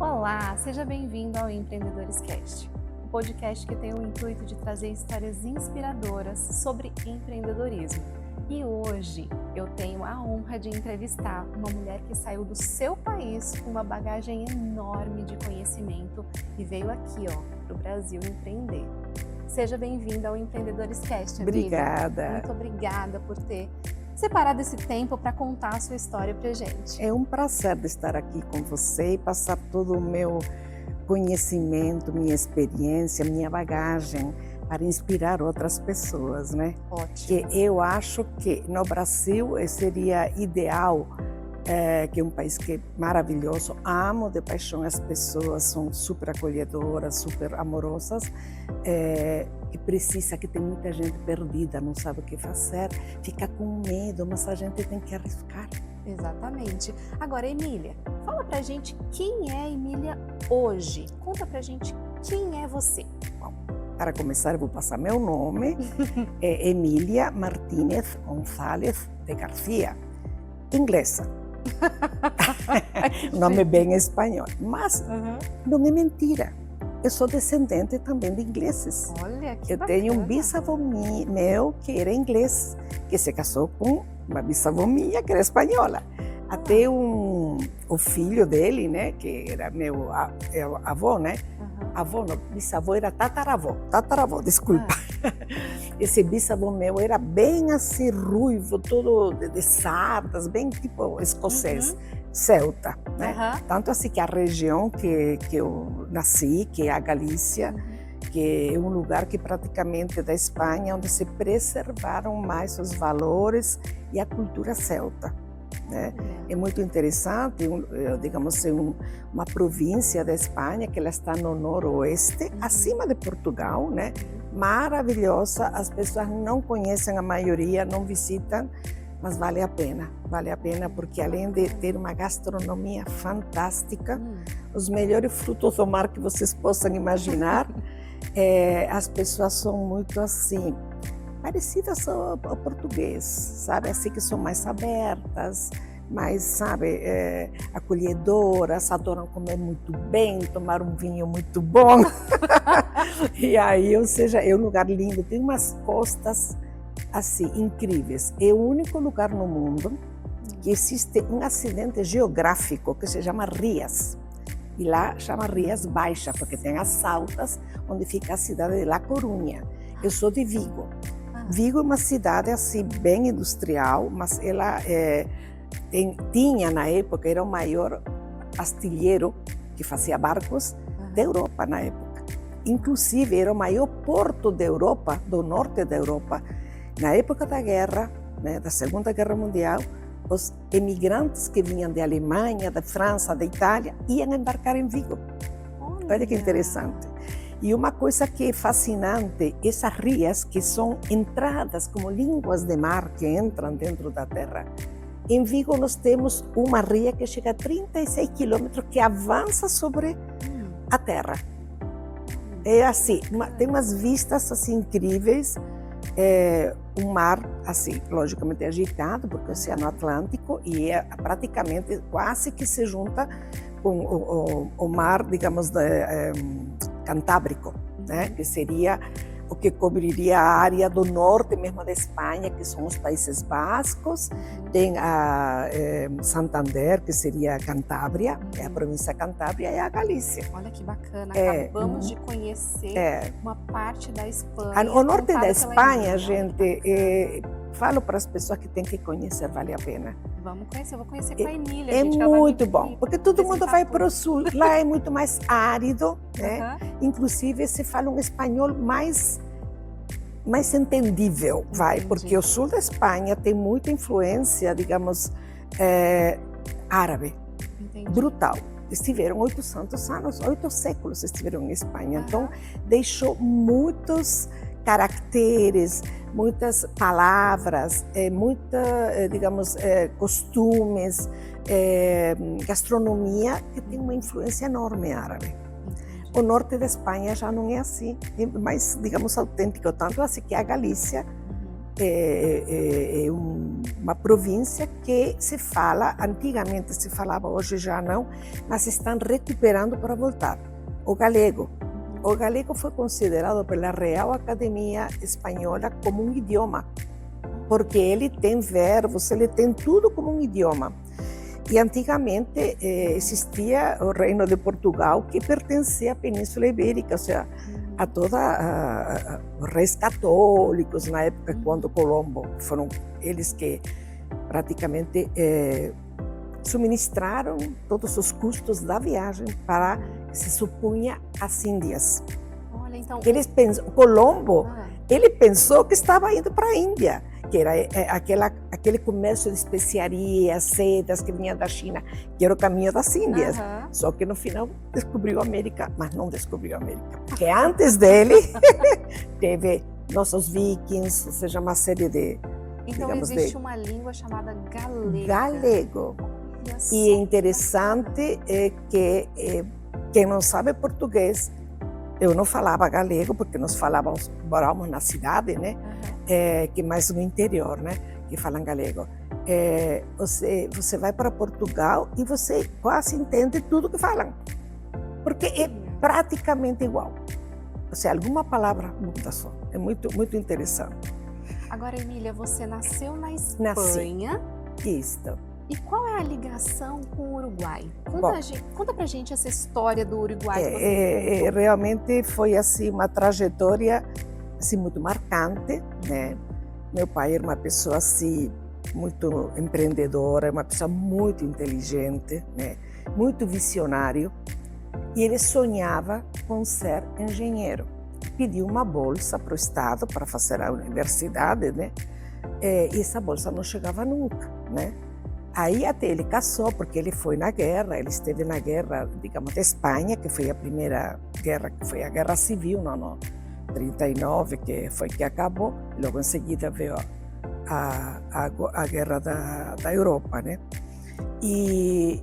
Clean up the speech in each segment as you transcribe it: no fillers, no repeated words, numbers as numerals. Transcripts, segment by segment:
Olá, seja bem-vindo ao Empreendedores Cast, um podcast que tem o intuito de trazer histórias inspiradoras sobre empreendedorismo. E hoje eu tenho a honra de entrevistar uma mulher que saiu do seu país com uma bagagem enorme de conhecimento e veio aqui, para o Brasil empreender. Seja bem-vinda ao Empreendedores Cast, Emília. Obrigada. Muito obrigada por ter separado esse tempo para contar a sua história pra gente. É um prazer de estar aqui com você e passar todo o meu conhecimento, minha experiência, minha bagagem para inspirar outras pessoas, né? Ótimo. Que eu acho que no Brasil seria ideal, que é um país que é maravilhoso, amo de paixão as pessoas, são super acolhedoras, super amorosas, e precisa, que tem muita gente perdida, não sabe o que fazer, fica com medo, mas a gente tem que arriscar. Exatamente. Agora, Emília, fala pra gente quem é Emília hoje. Conta pra gente quem é você. Bom, para começar, eu vou passar meu nome, é Emília Martínez González de Garcia, inglesa. Nome bem espanhol, mas não é mentira. Eu sou descendente também de ingleses. Olha, que Eu bacana. tenho um bisavô meu que era inglês, que se casou com uma bisavó minha que era espanhola. Até o filho dele, né, que era meu avô, né? Avô, não, bisavô era tataravô, desculpa. Esse bisavô meu era bem assim, ruivo, todo de sardas, bem tipo escocês, celta, né? Tanto assim que a região que eu nasci, que é a Galícia, que é um lugar que praticamente da Espanha, onde se preservaram mais os valores e a cultura celta. Né? É muito interessante, digamos, uma província da Espanha que ela está no noroeste, acima de Portugal, né? Maravilhosa, as pessoas não conhecem, a maioria não visitam, mas vale a pena porque além de ter uma gastronomia fantástica, os melhores frutos do mar que vocês possam imaginar, as pessoas são muito assim, parecidas ao português, sabe? Assim que são mais abertas, mais, sabe, acolhedoras, adoram comer muito bem, tomar um vinho muito bom. E aí, ou seja, é um lugar lindo, tem umas costas assim incríveis. É o único lugar no mundo que existe um acidente geográfico que se chama Rías. E lá chama Rías Baixas, porque tem as altas, onde fica a cidade de La Coruña. Eu sou de Vigo. Vigo é uma cidade assim bem industrial, mas ela tinha na época, era o maior astilheiro que fazia barcos da Europa na época. Inclusive era o maior porto da Europa, do norte da Europa. Na época da guerra, né, da Segunda Guerra Mundial, os emigrantes que vinham da Alemanha, da França, da Itália, iam embarcar em Vigo. Olha que interessante. E uma coisa que é fascinante, essas rias que são entradas como línguas de mar que entram dentro da terra. Em Vigo nós temos uma ria que chega a 36 quilômetros, que avança sobre a terra. É assim, tem umas vistas assim incríveis, um mar assim, logicamente agitado, porque é o Oceano Atlântico, e é praticamente quase que se junta com o mar, digamos, Cantábrico, né? Que seria o que cobriria a área do norte mesmo da Espanha, que são os Países Bascos, tem a Santander, que seria a Cantábria, é a província Cantábria, e a Galícia. Olha que bacana, acabamos de conhecer uma parte da Espanha. O norte da Espanha, gente, falo para as pessoas que têm que conhecer, vale a pena. Vamos conhecer, eu vou conhecer com a Emília. É muito bom, porque todo mundo vai para o sul, lá é muito mais árido, né? Inclusive se fala um espanhol mais entendível, porque o sul da Espanha tem muita influência, digamos, árabe, brutal. Estiveram 800 anos, 8 séculos estiveram em Espanha, então deixou muitos caracteres, muitas palavras, digamos, costumes, gastronomia que tem uma influência enorme árabe. O norte da Espanha já não é assim, é mais, digamos, autêntico, tanto assim que a Galícia uma província que se fala, antigamente se falava, hoje já não, mas estão recuperando para voltar, o galego. O galego foi considerado pela Real Academia Espanhola como um idioma, porque ele tem verbos, ele tem tudo como um idioma. E antigamente existia o Reino de Portugal, que pertencia à Península Ibérica, ou seja, a toda os reis católicos na época quando Colombo, foram eles que praticamente suministraram todos os custos da viagem para, se supunha, as Índias. Olha, então... Colombo, ele pensou que estava indo para a Índia, que era aquele comércio de especiarias, sedas que vinha da China, que era o caminho das Índias. Só que no final descobriu a América, mas não descobriu a América, porque antes dele teve nossos vikings, ou seja, uma série de... Então existe uma língua chamada galego. Galego. E é interessante que quem não sabe português, eu não falava galego, porque nós morávamos na cidade, né? Que mais no interior, né? Que falam galego. Você vai para Portugal e você quase entende tudo que falam, porque é praticamente igual. Ou seja, alguma palavra muda só. É muito, muito interessante. Agora, Emília, você nasceu na Espanha. Isso. E qual é a ligação com o Uruguai? Conta pra gente essa história do Uruguai. Realmente foi assim uma trajetória assim muito marcante, né? Meu pai era uma pessoa assim muito empreendedora, uma pessoa muito inteligente, né? Muito visionário, e ele sonhava com ser engenheiro. Pediu uma bolsa para o Estado para fazer a universidade, né? E essa bolsa não chegava nunca, né? Aí até ele casou, porque ele foi na guerra, ele esteve na guerra, digamos, da Espanha, que foi a primeira guerra, que foi a Guerra Civil, no 39, que foi que acabou. Logo em seguida veio a guerra da Europa, né? E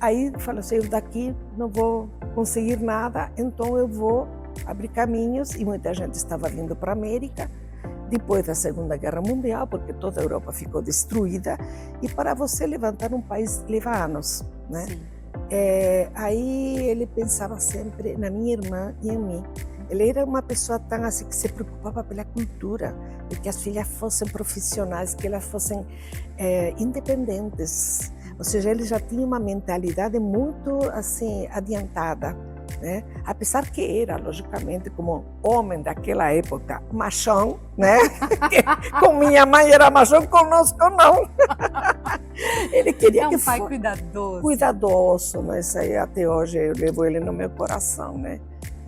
aí falou assim, eu daqui não vou conseguir nada, então eu vou abrir caminhos, e muita gente estava vindo para a América, depois da Segunda Guerra Mundial, porque toda a Europa ficou destruída, e para você levantar um país leva anos, né? Aí ele pensava sempre na minha irmã e em mim. Ele era uma pessoa tão assim que se preocupava pela cultura, de que as filhas fossem profissionais, que elas fossem independentes. Ou seja, ele já tinha uma mentalidade muito assim adiantada, né? Apesar que era, logicamente, como homem daquela época, machão, né? Com minha mãe era machão, conosco não. Ele queria que fosse... É um pai cuidadoso. Cuidadoso, mas aí até hoje eu levo ele no meu coração, né?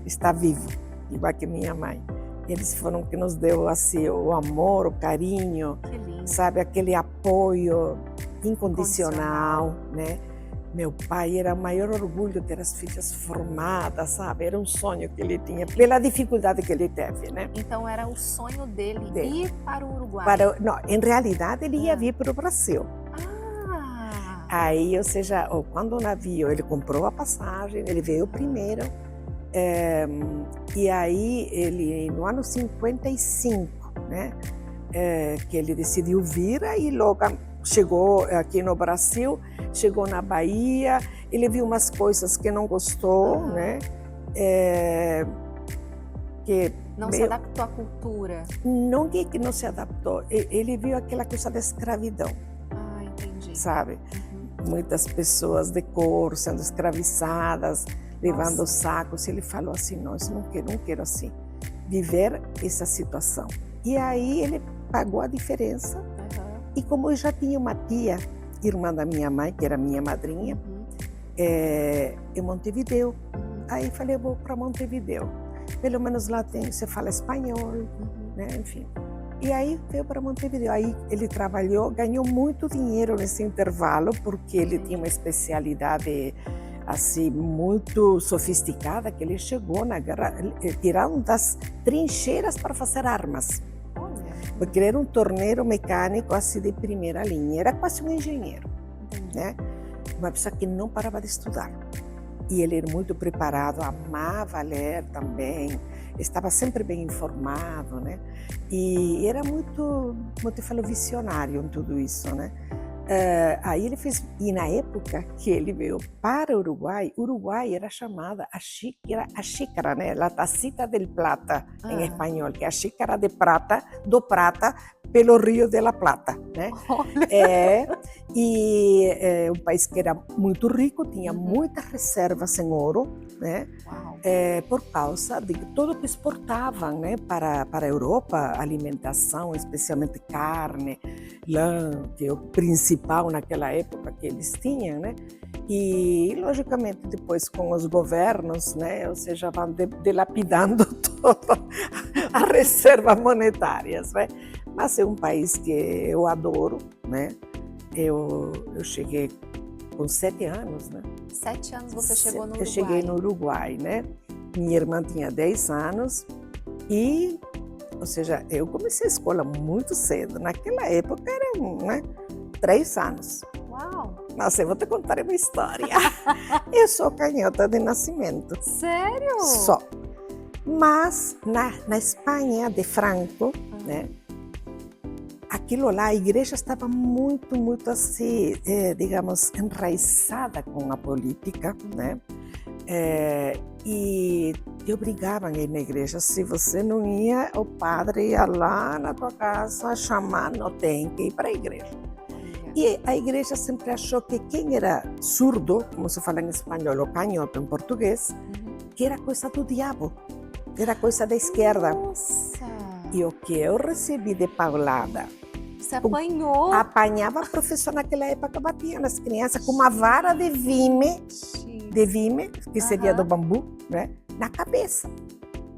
Está vivo, igual que minha mãe. Eles foram que nos deu assim o amor, o carinho, sabe, aquele apoio incondicional, né? Meu pai era o maior orgulho de ter as filhas formadas, sabe? Era um sonho que ele tinha, pela dificuldade que ele teve, né? Então era o sonho dele ir para o Uruguai? Não, em realidade ele ia vir para o Brasil. Aí, ou seja, quando o navio, ele comprou a passagem, ele veio primeiro, e aí ele, no ano 55, né? Que ele decidiu vir, aí logo chegou aqui no Brasil, chegou na Bahia, ele viu umas coisas que não gostou, né? Que não se adaptou à cultura. Não que não se adaptou, ele viu aquela coisa da escravidão. Entendi. Sabe? Muitas pessoas de cor sendo escravizadas, levando sacos. Ele falou assim, não, isso não quero assim, viver essa situação. E aí ele pagou a diferença. E como eu já tinha uma tia, irmã da minha mãe, que era minha madrinha, em Montevideo, aí falei, eu vou para Montevideo. Pelo menos lá se fala espanhol, né? Enfim. E aí veio para Montevideo. Aí ele trabalhou, ganhou muito dinheiro nesse intervalo, porque ele tinha uma especialidade assim muito sofisticada, que ele chegou na guerra, tiraram das trincheiras para fazer armas. Porque ele era um torneiro mecânico assim de primeira linha, era quase um engenheiro, né? Uma pessoa que não parava de estudar. E ele era muito preparado, amava ler também. estava sempre bem informado, né? E era muito, como eu te falo, visionário em tudo isso, né? Aí ele fez, e na época que ele veio para o Uruguai era chamada a xícara, né? La tacita del plata, em espanhol, que é a xícara de prata, do prata, pelo Rio de la Plata, né? E é um país que era muito rico, tinha muitas reservas em ouro, né? Por causa de tudo que exportavam, né? Para a Europa, alimentação, especialmente carne, lã, que é o principal naquela época que eles tinham, né? E, logicamente, depois com os governos, né? Ou seja, vão dilapidando todas as reservas monetárias, né? Mas é um país que eu adoro, né? Eu cheguei com 7 anos, né? 7 anos você chegou no Uruguai? Eu cheguei no Uruguai, né? Minha irmã tinha 10 anos e, ou seja, eu comecei a escola muito cedo. Naquela época eram, né, 3 anos. Uau! Nossa, eu vou te contar uma história. Eu sou canhota de nascimento. Sério? Só. Mas na Espanha de Franco, né? Aquilo lá, a igreja estava muito, muito assim, digamos, enraizada com a política, né? E te obrigavam a ir na igreja. Se você não ia, o padre ia lá na tua casa chamar, não tem que ir para a igreja. E a igreja sempre achou que quem era surdo, como se fala em espanhol, ou canhoto em português, que era coisa do diabo, era coisa da esquerda. Nossa! E o que eu recebi de paulada, você apanhou? Apanhava a professora naquela época, batia nas crianças com uma vara de vime, que seria do bambu, né, na cabeça.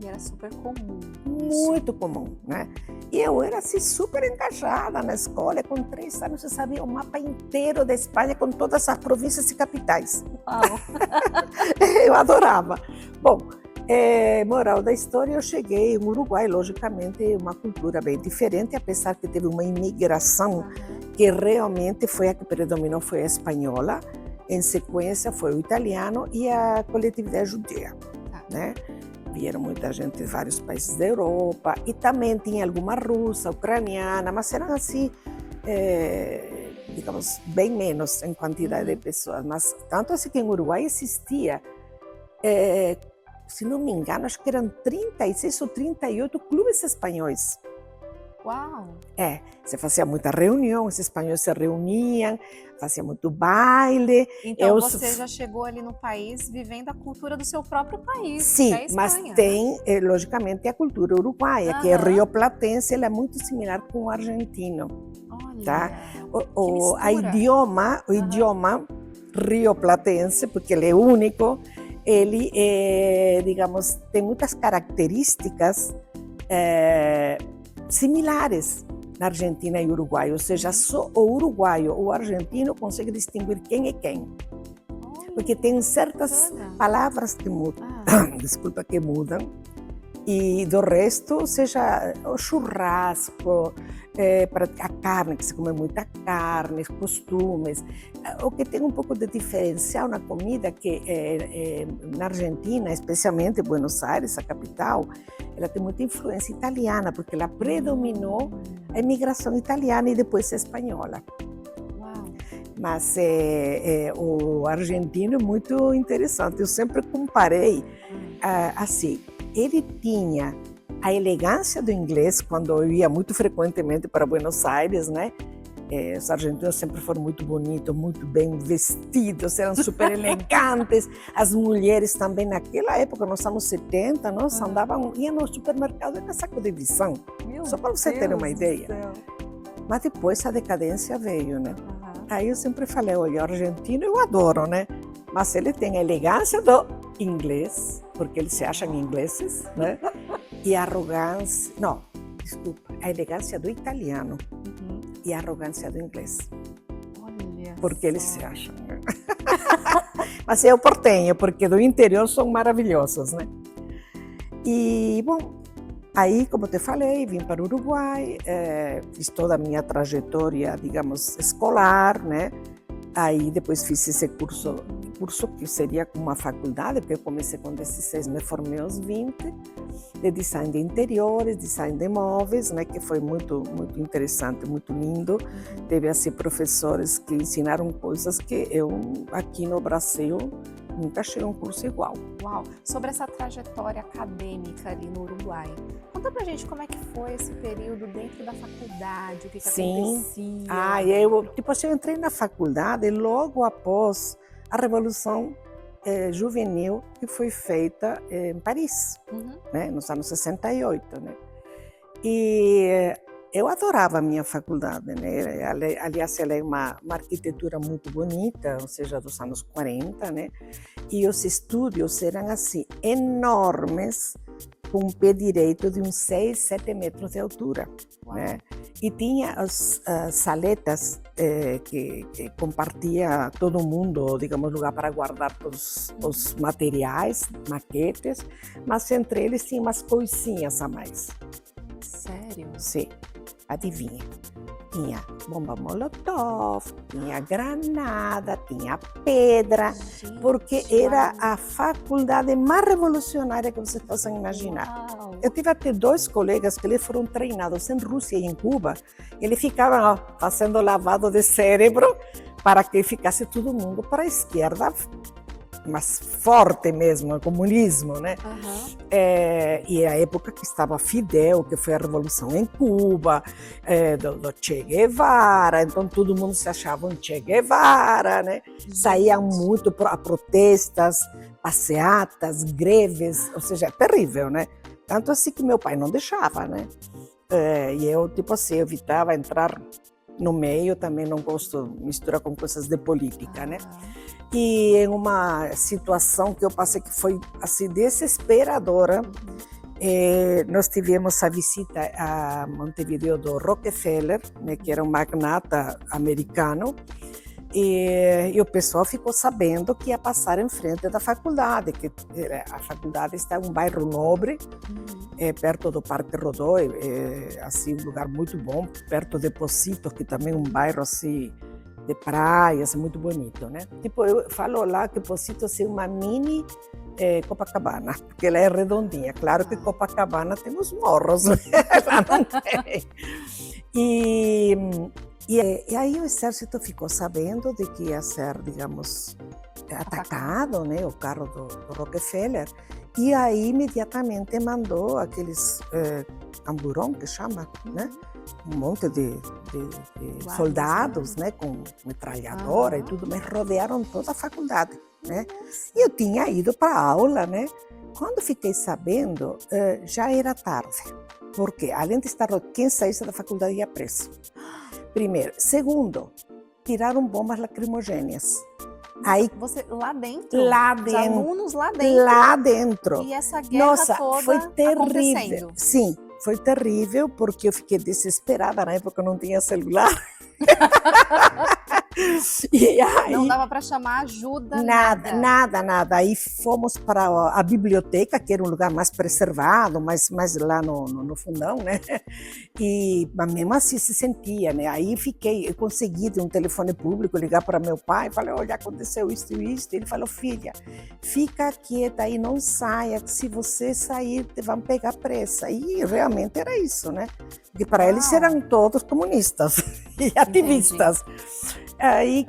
E era super comum. Muito comum, né? E eu era assim super engajada na escola. Com 3 anos eu sabia o mapa inteiro da Espanha com todas as províncias e capitais. Uau. Eu adorava. Bom, moral da história, eu cheguei no Uruguai, logicamente, uma cultura bem diferente, apesar que teve uma imigração que realmente foi a que predominou, foi a espanhola, em sequência foi o italiano e a coletividade judia, né? Vieram muita gente de vários países da Europa e também tinha alguma russa, ucraniana, mas eram assim, digamos, bem menos em quantidade de pessoas. Mas tanto assim que em Uruguai existia, se não me engano, acho que eram 36 ou 38 clubes espanhóis. Uau! Você fazia muita reunião, os espanhóis se reuniam, fazia muito baile. Então você já chegou ali no país vivendo a cultura do seu próprio país, sim, que é a Espanha, mas tem, logicamente, a cultura uruguaia, que é rioplatense, ela é muito similar com o argentino. Olha, tá? o idioma rioplatense, porque ele é único, ele, digamos, tem muitas características similares na Argentina e Uruguai, ou seja, só o uruguaio ou o argentino consegue distinguir quem é quem. Porque tem certas palavras que mudam, desculpa, que mudam, e do resto, ou seja, o churrasco, a carne, que se come muita carne, costumes. O que tem um pouco de diferencial na comida, que na Argentina, especialmente Buenos Aires, a capital, ela tem muita influência italiana, porque ela predominou a imigração italiana e depois a espanhola. Uau. Mas o argentino é muito interessante. Eu sempre comparei assim. Ele tinha a elegância do inglês, quando eu ia muito frequentemente para Buenos Aires, né? Os argentinos sempre foram muito bonitos, muito bem vestidos, eram super elegantes. As mulheres também, naquela época, nos anos 70, nós iam no supermercado de casaco de visão, só para você ter uma ideia. Mas depois a decadência veio, né? Aí eu sempre falei, olha, o argentino eu adoro, né? Mas ele tem a elegância do inglês, porque eles se acham ingleses, né? E a arrogância, não, desculpa, a elegância do italiano e a arrogância do inglês. Olha porque só. Eles se acham, né? Mas eu portenho, porque do interior são maravilhosos, né? E, bom, aí, como te falei, vim para o Uruguai, fiz toda a minha trajetória, digamos, escolar, né? Aí depois fiz esse curso que seria como uma faculdade, porque eu comecei com 16, me formei aos 20. de design de interiores, design de móveis, né, que foi muito interessante, muito lindo. Teve assim professores que ensinaram coisas que eu aqui no Brasil nunca achei um curso igual. Uau! Sobre essa trajetória acadêmica ali no Uruguai, conta pra gente como é que foi esse período dentro da faculdade, o que acontecia? Eu entrei na faculdade logo após a Revolução Juvenil que foi feita em Paris, né, nos anos 68, né? E eu adorava a minha faculdade, né? Aliás, ela é uma arquitetura muito bonita, ou seja, dos anos 40, né? E os estúdios eram assim, enormes, com um pé direito de uns 6, 7 metros de altura, né? E tinha as saletas que compartia todo mundo, digamos, lugar para guardar todos os materiais, maquetes, mas entre eles tinha umas coisinhas a mais. Sério? Sim. Adivinha? Tinha bomba molotov, tinha granada, tinha pedra, Gente, porque era a faculdade mais revolucionária que vocês possam imaginar. Uau. Eu tive até 2 colegas que eles foram treinados em Rússia e em Cuba. Eles ficavam fazendo lavado de cérebro para que ficasse todo mundo para a esquerda, mas forte mesmo, o comunismo, né? E a época que estava Fidel, que foi a revolução em Cuba, do Che Guevara, então todo mundo se achava um Che Guevara, né? Saíam muito a protestas, passeatas, greves, ou seja, é terrível, né? Tanto assim que meu pai não deixava, né? E eu, evitava entrar no meio, também não gosto de misturar com coisas de política, né? E em uma situação que eu passei que foi assim desesperadora, nós tivemos a visita a Montevideo do Rockefeller, né, que era um magnata americano, e o pessoal ficou sabendo que ia passar em frente da faculdade, que a faculdade está em um bairro nobre, perto do Parque Rodó, assim, um lugar muito bom, perto de Pocitos, que também é um bairro assim, de praias, muito bonito, né? Eu falo lá que Pocitos é uma mini Copacabana, porque ela é redondinha. Claro que Copacabana tem os morros, né? Lá não tem. E aí o exército ficou sabendo de que ia ser, digamos, atacado, né, o carro do Rockefeller, e aí imediatamente mandou aqueles camburão, que chama, né? Um monte de soldados, né, com metralhadora e tudo, mas rodearam toda a faculdade, né? E eu tinha ido para a aula, né? Quando fiquei sabendo, já era tarde, porque além de estar quem saísse da faculdade ia preso. Primeiro. Segundo, tiraram bombas lacrimogêneas. Aí, você lá dentro? Lá dentro. Os alunos lá dentro? Lá dentro. E essa guerra Nossa, toda foi terrível. acontecendo? Sim, foi terrível, porque eu fiquei desesperada, na época eu não tinha celular. E aí, não dava para chamar ajuda? Nada. Aí fomos para a biblioteca, que era um lugar mais preservado, mais lá no fundão, né? Mas mesmo assim se sentia, né? Aí eu consegui de um telefone público ligar para meu pai, falei, olha, aconteceu isso e isso. Ele falou, filha, fica quieta aí, não saia, se você sair, te vão pegar presa. E realmente era isso, né? Porque para eles eram todos comunistas e ativistas. Aí,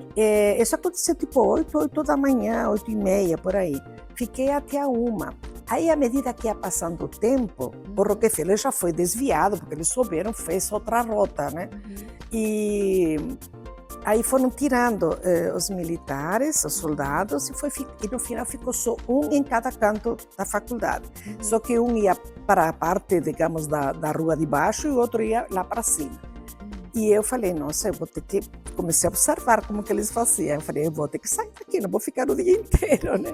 isso aconteceu tipo 8 da manhã, 8h30, por aí. Fiquei até a 1. Aí, à medida que ia passando o tempo, o Rockefeller já foi desviado, porque eles souberam, fez outra rota, né? E aí foram tirando os militares, os soldados, e no final ficou só um em cada canto da faculdade. Só que um ia para a parte, digamos, da rua de baixo e o outro ia lá para cima. E eu falei, nossa, eu vou ter que... Comecei a observar como que eles faziam. Eu falei, eu vou ter que sair daqui, não vou ficar o dia inteiro, né?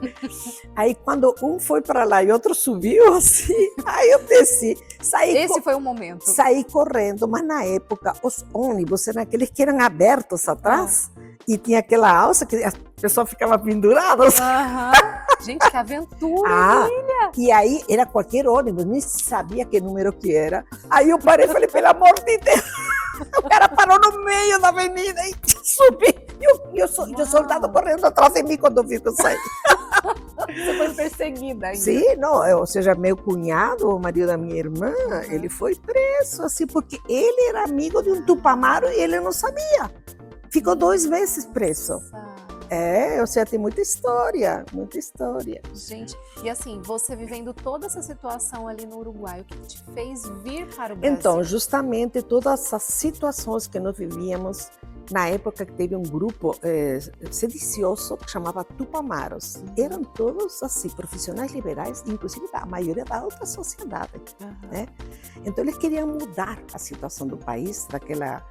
Aí, quando um foi para lá e outro subiu, assim, aí eu desci. Esse foi o momento. Saí correndo, mas na época, os ônibus eram aqueles que eram abertos atrás, e tinha aquela alça que a pessoa ficava pendurada. Gente, que aventura, filha! E aí, era qualquer ônibus, nem sabia que número que era. Aí eu parei e falei, pelo amor de Deus! O cara parou no meio da avenida e subi. E o soldado correndo atrás de mim quando eu vi que eu saí. Você foi perseguida ainda. Sim, não, ou seja, meu cunhado, o marido da minha irmã, ele foi preso, assim, porque ele era amigo de um tupamaro e ele não sabia. Ficou 2 meses preso. Nossa. Ou seja, tem muita história, muita história. Gente, e assim, você vivendo toda essa situação ali no Uruguai, o que te fez vir para o Brasil? Então, justamente todas essas situações que nós vivíamos, na época que teve um grupo sedicioso que chamava Tupamaros. Eram todos assim, profissionais liberais, inclusive a maioria da alta sociedade. Né? Então eles queriam mudar a situação do país, daquela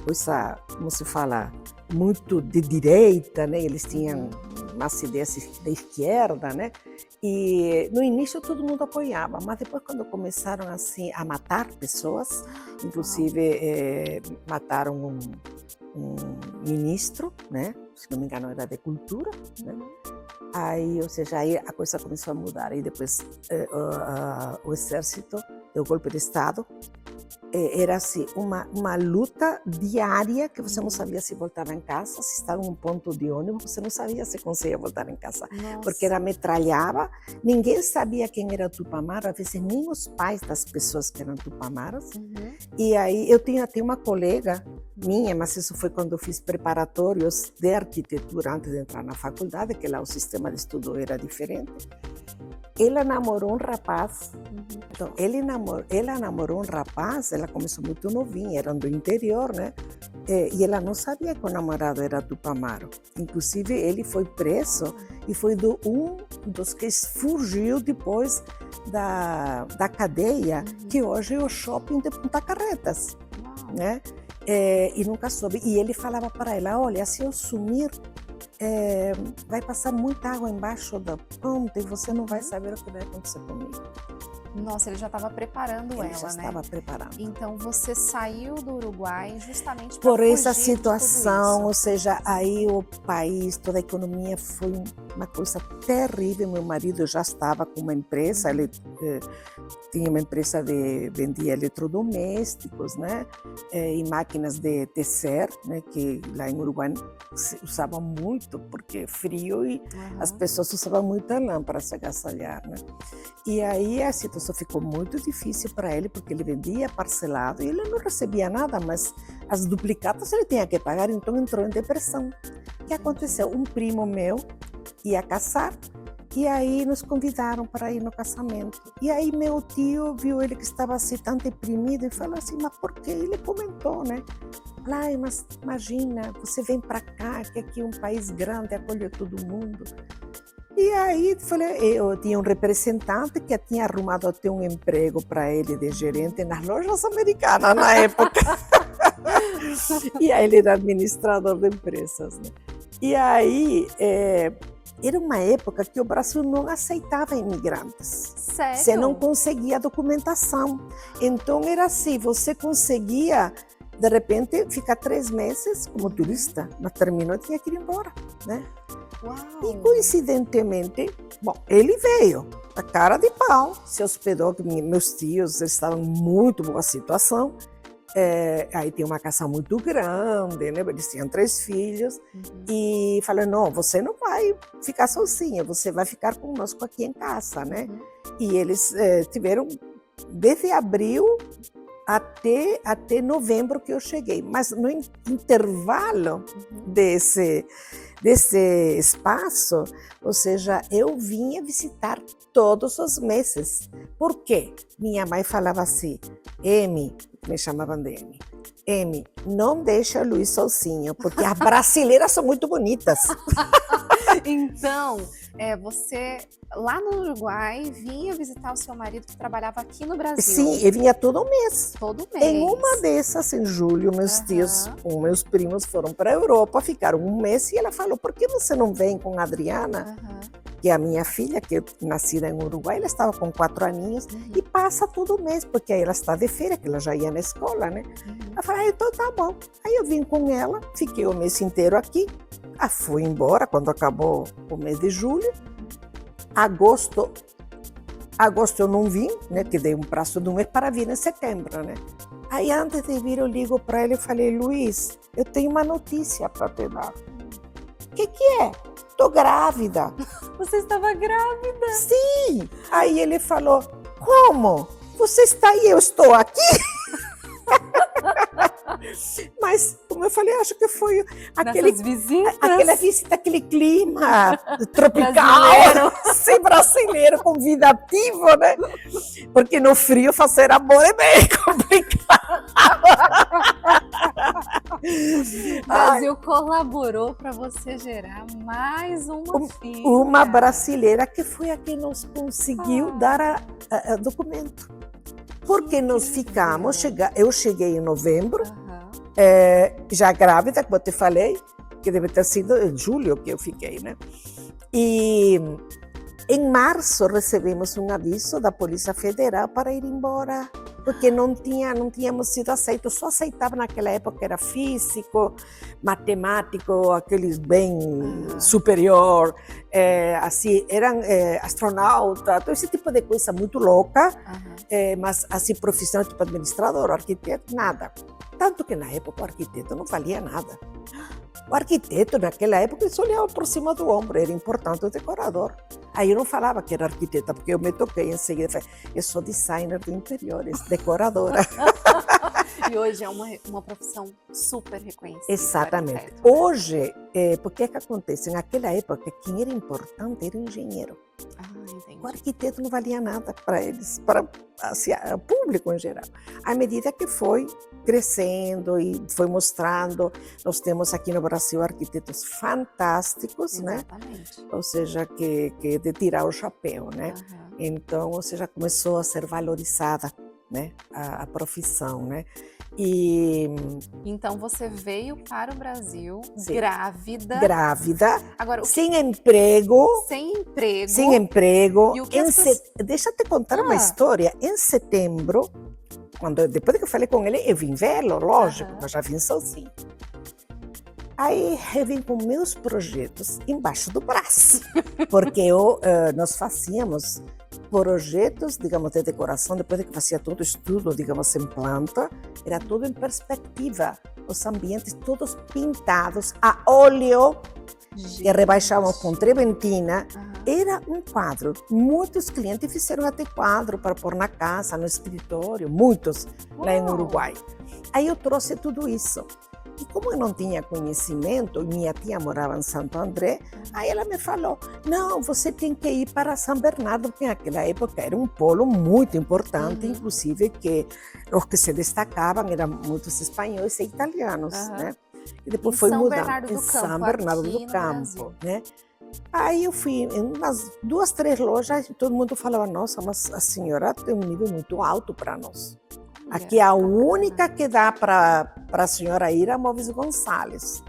coisa, como se fala, muito de direita, né? Eles tinham umas ideias da esquerda, né? E no início todo mundo apoiava, mas depois quando começaram assim a matar pessoas, inclusive mataram um ministro, né? Se não me engano era de cultura, né? Aí, ou seja, aí a coisa começou a mudar. E depois o exército deu golpe de Estado. Era assim, uma luta diária que você não sabia se voltava em casa, se estava em um ponto de ônibus, você não sabia se conseguia voltar em casa. Nossa. Porque era metralhava, ninguém sabia quem era Tupamaro, às vezes nem os pais das pessoas que eram Tupamaras. E aí eu tinha até uma colega minha, mas isso foi quando eu fiz preparatórios de arquitetura antes de entrar na faculdade, que lá o sistema de estudo era diferente. Ela namorou um rapaz, então ela namorou um rapaz, ela começou muito novinha, eram do interior, né? E ela não sabia que o namorado era Tupamaro. Inclusive, ele foi preso e foi um dos que fugiu depois da cadeia, que hoje é o shopping de Punta Carretas, né? E nunca soube. E ele falava para ela, olha, se eu sumir, vai passar muita água embaixo da ponte e você não vai saber o que vai acontecer comigo. Nossa, ele já estava preparando ela, né? Ele já estava preparando. Então, você saiu do Uruguai justamente por fugir essa situação, de ou seja, aí o país, toda a economia foi uma coisa terrível. Meu marido já estava com uma empresa, ele tinha uma empresa vendia eletrodomésticos, né? E máquinas de tecer, né? Que lá em Uruguai se usava muito, porque é frio e as pessoas usavam muita lã para se agasalhar, né? E aí a situação ficou muito difícil para ele, porque ele vendia parcelado e ele não recebia nada, mas as duplicatas ele tinha que pagar, então entrou em depressão. O que aconteceu? Um primo meu ia casar e aí nos convidaram para ir no casamento. E aí meu tio viu ele que estava assim tão deprimido e falou assim, mas por quê? Ele comentou, né? Ai, mas imagina, você vem para cá, que aqui é um país grande, acolhe todo mundo. E aí eu tinha um representante que tinha arrumado até um emprego para ele de gerente nas lojas americanas na época. E aí ele era administrador de empresas, né? E aí era uma época que o Brasil não aceitava imigrantes. Sério? Você não conseguia documentação. Então era assim, você conseguia de repente ficar 3 meses como turista, mas terminou e tinha que ir embora, né? Uau. E coincidentemente, bom, ele veio, a cara de pau, se hospedou, que meus tios estavam em muito boa situação, aí tinha uma casa muito grande, né? Eles tinham 3 filhos, e falou, não, você não vai ficar sozinha, você vai ficar conosco aqui em casa, né? E eles tiveram, desde abril até novembro que eu cheguei, mas no intervalo desse espaço, ou seja, eu vinha visitar todos os meses. Por quê? Minha mãe falava assim, Emi, me chamavam de Emi, não deixa o Luiz sozinho, porque as brasileiras são muito bonitas. Então, você lá no Uruguai vinha visitar o seu marido que trabalhava aqui no Brasil. Sim, eu vinha todo mês. Todo mês. Em uma dessas, em julho, meus tios com meus primos foram para a Europa, ficaram um mês e ela falou, por que você não vem com a Adriana, que é a minha filha, que é nascida em Uruguai, ela estava com 4 aninhos, e passa todo mês, porque aí ela está de férias, que ela já ia na escola, né? Ela falou, então tá bom. Aí eu vim com ela, fiquei o mês inteiro aqui, fui embora quando acabou o mês de julho. Agosto eu não vim, né, que dei um prazo de um mês para vir em setembro, né? Aí antes de vir eu ligo para ele e falei, Luiz, eu tenho uma notícia para te dar. que é? Tô grávida. Você estava grávida? Sim. Aí ele falou, como? Você está aí, eu estou aqui? Mas, como eu falei, acho que foi aquele, visitas. aquela visita, aquele clima tropical, Brasileiro. sim, brasileiro, convidativo, né? Porque no frio fazer amor é bem complicado. O Brasil colaborou para você gerar mais uma filha. Uma brasileira que foi a que nos conseguiu dar o documento. Porque nós ficamos, eu cheguei em novembro, já grávida, como eu te falei, que deve ter sido em julho que eu fiquei, né? E em março recebemos um aviso da Polícia Federal para ir embora, porque não tínhamos sido aceitos, só aceitavam naquela época, era físico, matemático, aqueles bem superior, assim, eram astronauta, todo esse tipo de coisa muito louca, mas assim, profissional, tipo administrador, arquiteto, nada. Tanto que na época o arquiteto não valia nada. O arquiteto, naquela época, só olhava por cima do ombro, era importante o decorador. Aí eu não falava que era arquiteta, porque eu me toquei em seguida, falei, eu sou designer de interiores, decoradora. E hoje é uma profissão super reconhecida. Exatamente. Hoje, porque é que acontece? Naquela época, quem era importante era o engenheiro. Entendi. O arquiteto não valia nada para eles, para assim, o público em geral. À medida que foi crescendo e foi mostrando, nós temos aqui no Brasil arquitetos fantásticos, Exatamente. né? Ou seja, que é de tirar o chapéu, né? Então, ou seja, começou a ser valorizada, né? A profissão, né? E então você veio para o Brasil sim, grávida. Agora, sem emprego. Sem emprego. E o que deixa eu te contar uma história. Em setembro, depois que eu falei com ele, eu vim vê-lo, lógico, mas já vim sozinho. Aí eu vim com meus projetos embaixo do braço, porque nós fazíamos projetos, digamos, de decoração, depois que fazia todo o estudo, digamos, em planta, era tudo em perspectiva, os ambientes todos pintados a óleo, que rebaixávamos com trementina, era um quadro. Muitos clientes fizeram até quadro para pôr na casa, no escritório, muitos lá em Uruguai. Aí eu trouxe tudo isso. E como eu não tinha conhecimento, minha tia morava em Santo André, aí ela me falou, não, você tem que ir para São Bernardo, porque naquela época era um polo muito importante, inclusive que os que se destacavam eram muitos espanhóis e italianos, né? E depois foi mudando em São Bernardo do Campo, né? Aí eu fui em umas 2, 3 lojas e todo mundo falava, nossa, mas a senhora tem um nível muito alto para nós. Aqui a única que dá para a senhora ir é a Móveis Gonçalves.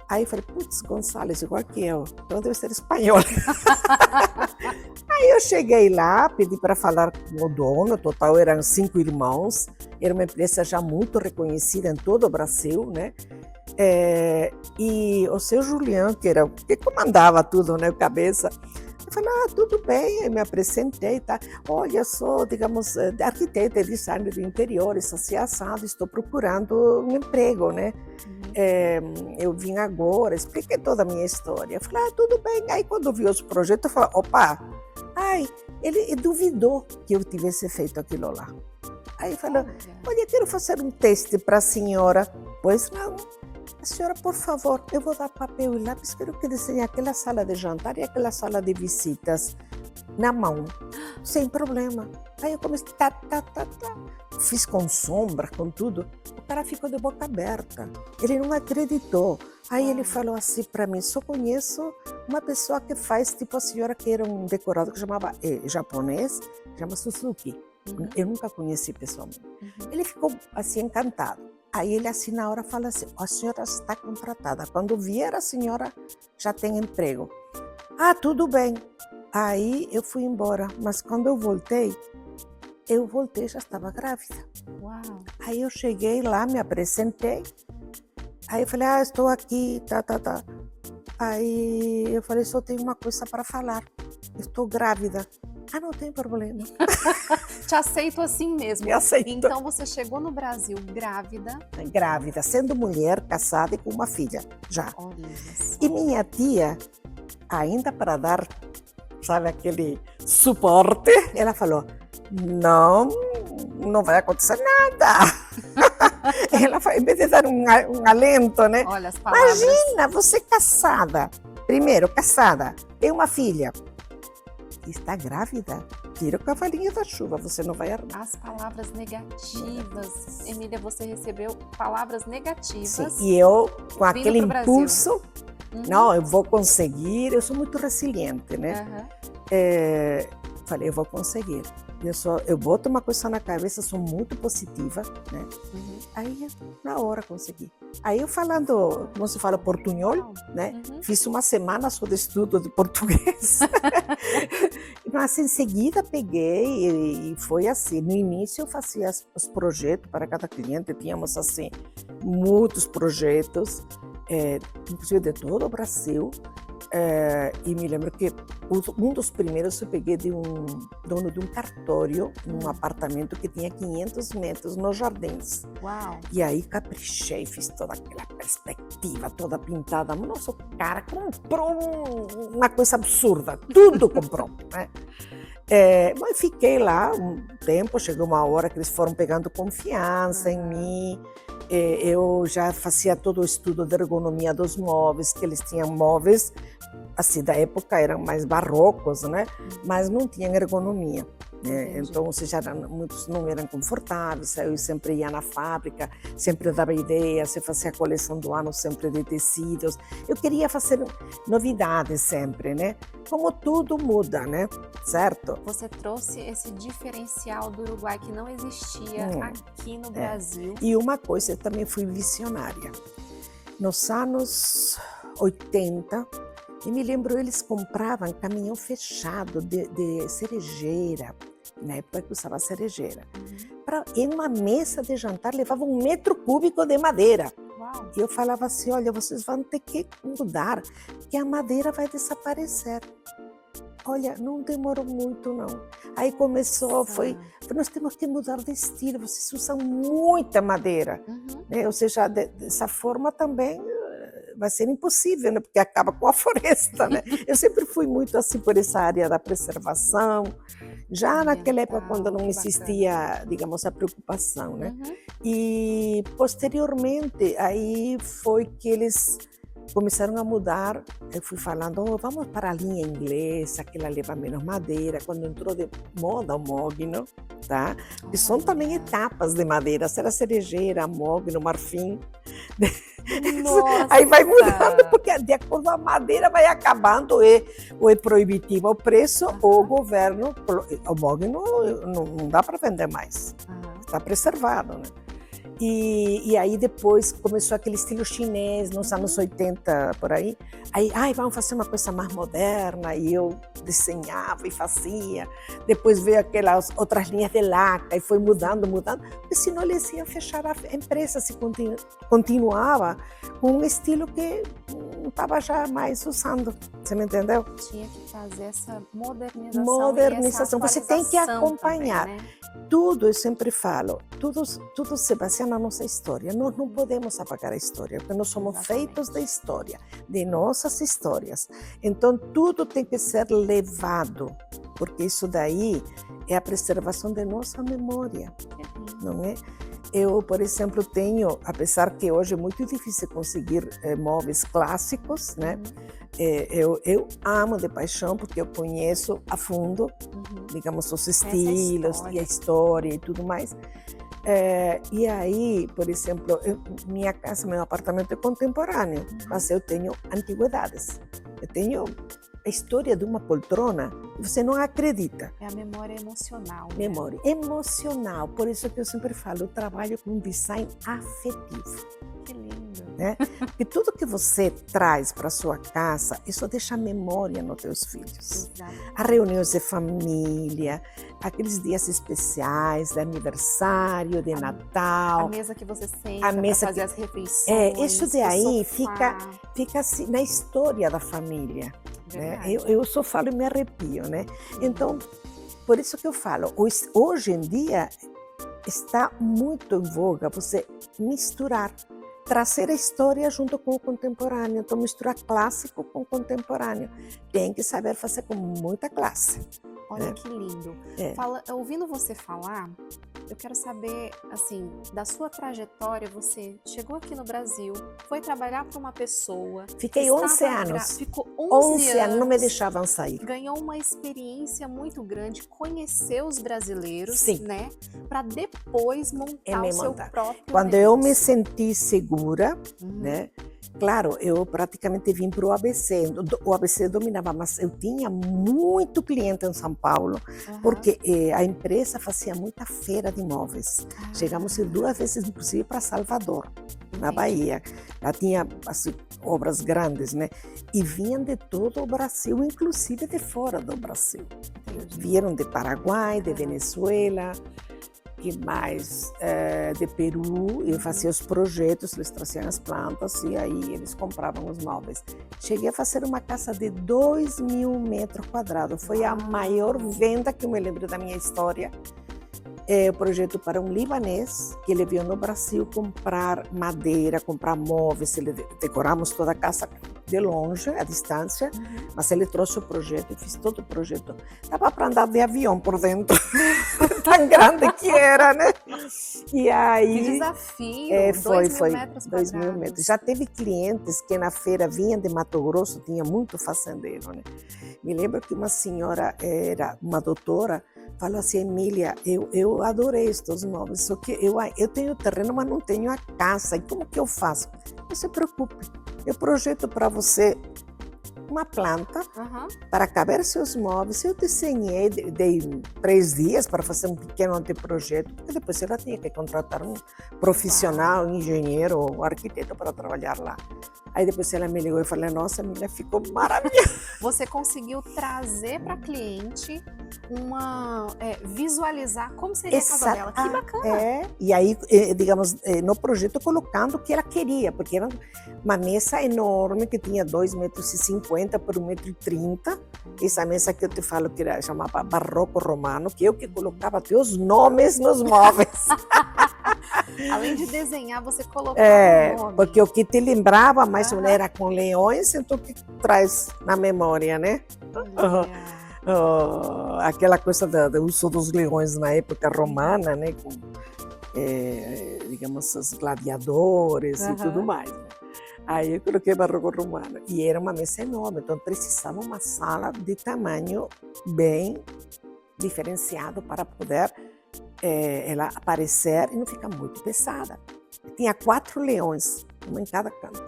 Aí eu falei, putz, Gonçalves, igual que eu, então deve ser espanhola. Aí eu cheguei lá, pedi para falar com o dono, total eram 5 irmãos, era uma empresa já muito reconhecida em todo o Brasil, né? E o seu Julião, que comandava tudo, né, cabeça, eu falei, tudo bem, eu me apresentei, tá? Olha, eu sou, digamos, arquiteta, designer de interiores, assim, assado, estou procurando um emprego, né? Eu vim agora, expliquei toda a minha história. Eu falei, tudo bem. Aí, quando vi os projetos, eu falei, opa, ele duvidou que eu tivesse feito aquilo lá. Aí eu falei, olha, quero fazer um teste para a senhora. Pois não. A senhora, por favor, eu vou dar papel e lápis, quero que desenhe aquela sala de jantar e aquela sala de visitas na mão, sem problema. Aí eu comecei, fiz com sombra, com tudo. O cara ficou de boca aberta, ele não acreditou. Aí ele falou assim para mim, só conheço uma pessoa que faz, tipo a senhora que era um decorador que chamava japonês, chama Suzuki. Eu nunca conheci pessoalmente. Ele ficou assim encantado. Aí ele assim na hora fala assim, a senhora está contratada, quando vier a senhora já tem emprego. Tudo bem. Aí eu fui embora, mas quando eu voltei já estava grávida. Uau. Aí eu cheguei lá, me apresentei, aí eu falei, estou aqui, tá. Aí eu falei, só tenho uma coisa para falar, estou grávida. Ah, não tem problema. Te aceito assim mesmo. Me aceito. Então você chegou no Brasil grávida. Grávida, sendo mulher, casada e com uma filha, já. Olha só. E minha tia, ainda para dar, sabe, aquele suporte, ela falou, não vai acontecer nada. Ela, em vez de dar um alento, né? Olha as palavras. Imagina, você casada, primeiro casada, tem uma filha, está grávida, tira o cavalinho da chuva, você não vai armar. As palavras negativas. Emília, você recebeu palavras negativas. Sim, e eu, com aquele pro Brasil. impulso, não, eu vou conseguir, eu sou muito resiliente, né? Falei, eu vou conseguir. Eu boto uma coisa na cabeça, sou muito positiva, né? Aí, na hora, consegui. Aí eu falando, como se fala, portunhol, né? Fiz uma semana só de estudo de português. Mas em seguida peguei e foi assim. No início eu fazia os projetos para cada cliente, tínhamos assim, muitos projetos, inclusive de todo o Brasil. E me lembro que um dos primeiros eu peguei de um dono de um cartório, num apartamento que tinha 500 metros nos jardins. Uau! E aí caprichei, fiz toda aquela perspectiva toda pintada. Nossa, o cara comprou uma coisa absurda, tudo comprou, né? Mas fiquei lá um tempo, chegou uma hora que eles foram pegando confiança em mim. Eu já fazia todo o estudo de ergonomia dos móveis, que eles tinham móveis, assim, da época eram mais barrocos, né? Mas não tinham ergonomia. Então, ou seja, muitos não eram confortáveis. Eu sempre ia na fábrica, sempre dava ideias, eu fazia a coleção do ano sempre de tecidos. Eu queria fazer novidades sempre, né? Como tudo muda, né? Certo? Você trouxe esse diferencial do Uruguai que não existia aqui no Brasil. E uma coisa, eu também fui visionária. Nos anos 80, e me lembro, eles compravam caminhão fechado de cerejeira, na época que usava cerejeira. Em uma mesa de jantar levava 1 metro cúbico de madeira. Uau. E eu falava assim, olha, vocês vão ter que mudar, que a madeira vai desaparecer. Olha, não demorou muito, não. Aí começou, nós temos que mudar de estilo, vocês usam muita madeira. Né? Ou seja, dessa forma também vai ser impossível, né? Porque acaba com a floresta, né? Eu sempre fui muito assim por essa área da preservação, já naquela época quando não existia, digamos, a preocupação, né? E posteriormente, aí foi que eles começaram a mudar. Eu fui falando, vamos para a linha inglesa, que ela leva menos madeira. Quando entrou de moda o mogno, tá? E são também etapas de madeira, será cerejeira, mogno, marfim. Nossa. Aí vai mudando, porque de acordo com a madeira vai acabando, ou é proibitivo o preço, ou o governo, o mogno não dá para vender mais, está preservado, né? E aí depois começou aquele estilo chinês, nos anos 80, por aí. Aí, vamos fazer uma coisa mais moderna, e eu desenhava e fazia. Depois veio aquelas outras linhas de laca, e foi mudando, porque senão eles iam fechar a empresa se continuava com um estilo que não estava já mais usando. Você me entendeu? Tinha que fazer essa modernização. Modernização, você tem que acompanhar. Também, né? Tudo, eu sempre falo, tudo se baseia na nossa história. Nós não podemos apagar a história, porque nós somos feitos da história, de nossas histórias. Então, tudo tem que ser levado, porque isso daí é a preservação de nossa memória, não é? Eu, por exemplo, tenho, apesar que hoje é muito difícil conseguir móveis clássicos, né? Eu amo de paixão, porque eu conheço a fundo, digamos, os estilos e a história e tudo mais. E aí, por exemplo, minha casa, meu apartamento é contemporâneo, mas eu tenho antiguidades. Eu tenho a história de uma poltrona e você não acredita. É a memória emocional. Memória emocional. Por isso que eu sempre falo, eu trabalho com design afetivo. Que lindo. Né? Porque tudo que você traz para sua casa, isso deixa memória nos teus filhos. Exato. As reuniões de família, aqueles dias especiais, de aniversário, de Natal. A mesa que você senta para fazer as refeições. Isso daí fica assim, na história da família. Né? Eu só falo e me arrepio, né? Então, por isso que eu falo, hoje em dia está muito em voga você misturar, trazer a história junto com o contemporâneo, então misturar clássico com contemporâneo. Tem que saber fazer com muita classe. Olha né? que lindo. É. Ouvindo você falar, eu quero saber, assim, da sua trajetória. Você chegou aqui no Brasil, foi trabalhar para uma pessoa. Fiquei 11 anos. Ficou 11 anos, não me deixavam sair. Ganhou uma experiência muito grande, conheceu os brasileiros, Sim. né? Para depois montar o seu próprio Quando negócio. eu me senti segura, Uhum. né? Claro, eu praticamente vim para o ABC. O ABC dominava, mas eu tinha muito cliente em São Paulo, Uhum. porque a empresa fazia muita feira de imóveis. Chegamos a ir 2 vezes, inclusive, para Salvador, na Bahia. Lá tinha assim, obras grandes, né? E vinham de todo o Brasil, inclusive de fora do Brasil. Vieram de Paraguai, de Venezuela, que mais de Peru. Eu fazia os projetos, eles traziam as plantas e aí eles compravam os móveis. Cheguei a fazer uma casa de 2.000 metros quadrados. Foi a maior venda que eu me lembro da minha história. O projeto para um libanês que ele veio no Brasil comprar madeira, comprar móveis. Decoramos toda a casa de longe, à distância, mas ele trouxe o projeto, eu fiz todo o projeto. Dava para andar de avião por dentro, tão grande que era, né? E aí, que desafio, foi 2.000 metros 2.000 metros. Já teve clientes que na feira vinham de Mato Grosso, tinha muito fazendeiro, né? Me lembro que uma senhora, era uma doutora, falou assim: Emília, eu adorei estes móveis, só que eu tenho terreno, mas não tenho a casa, e como que eu faço? Não se preocupe, eu projeto para você uma planta para caber seus móveis. Eu desenhei, dei 3 dias para fazer um pequeno anteprojeto, porque depois ela tinha que contratar um profissional, um engenheiro ou um arquiteto para trabalhar lá. Aí depois ela me ligou e falou: nossa, Emília, ficou maravilhosa. Você conseguiu trazer para a cliente visualizar como seria a casa dela. Que bacana! E aí, digamos, no projeto colocando o que ela queria, porque era uma mesa enorme que tinha 2,50 m por 1,30 m. Essa mesa que eu te falo que chamava barroco romano, que eu que colocava até os nomes nos móveis. Além de desenhar, você colocava o nome. Porque o que te lembrava mais ou menos era com leões, então que traz na memória, né? Aquela coisa do uso dos leões na época romana, né? Com, digamos, os gladiadores e tudo mais. Né? Aí eu coloquei barroco romano. E era uma mesa enorme, então precisava uma sala de tamanho bem diferenciado para poder ela aparecer e não ficar muito pesada. Tinha 4 leões, um em cada canto.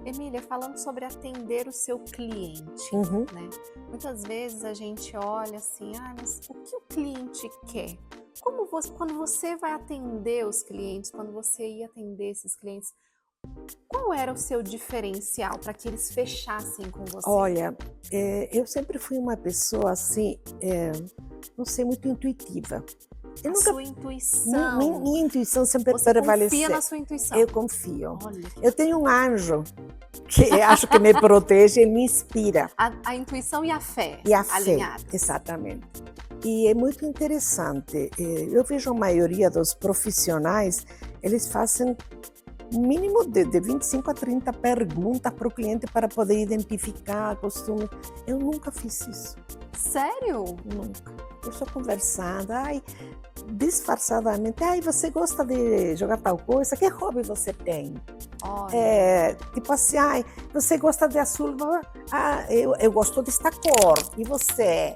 Emília, falando sobre atender o seu cliente, né? Muitas vezes a gente olha assim, mas o que o cliente quer? Quando você vai atender os clientes, quando você ia atender esses clientes, qual era o seu diferencial para que eles fechassem com você? Olha, eu sempre fui uma pessoa assim, não sei, muito intuitiva. Sua intuição. Minha intuição sempre Você prevaleceu. Confia na sua intuição. Eu confio. Olha, eu tenho um anjo que acho que me protege e me inspira. A intuição e a fé. E a fé, alinhadas. exatamente. E é muito interessante. Eu vejo a maioria dos profissionais, eles fazem mínimo de 25 a 30 perguntas para o cliente para poder identificar costumes. Eu nunca fiz isso. Sério? Nunca. Eu sou conversada, disfarçadamente. Você gosta de jogar tal coisa? Que hobby você tem? Tipo assim, você gosta de azul? Eu gosto desta cor. E você?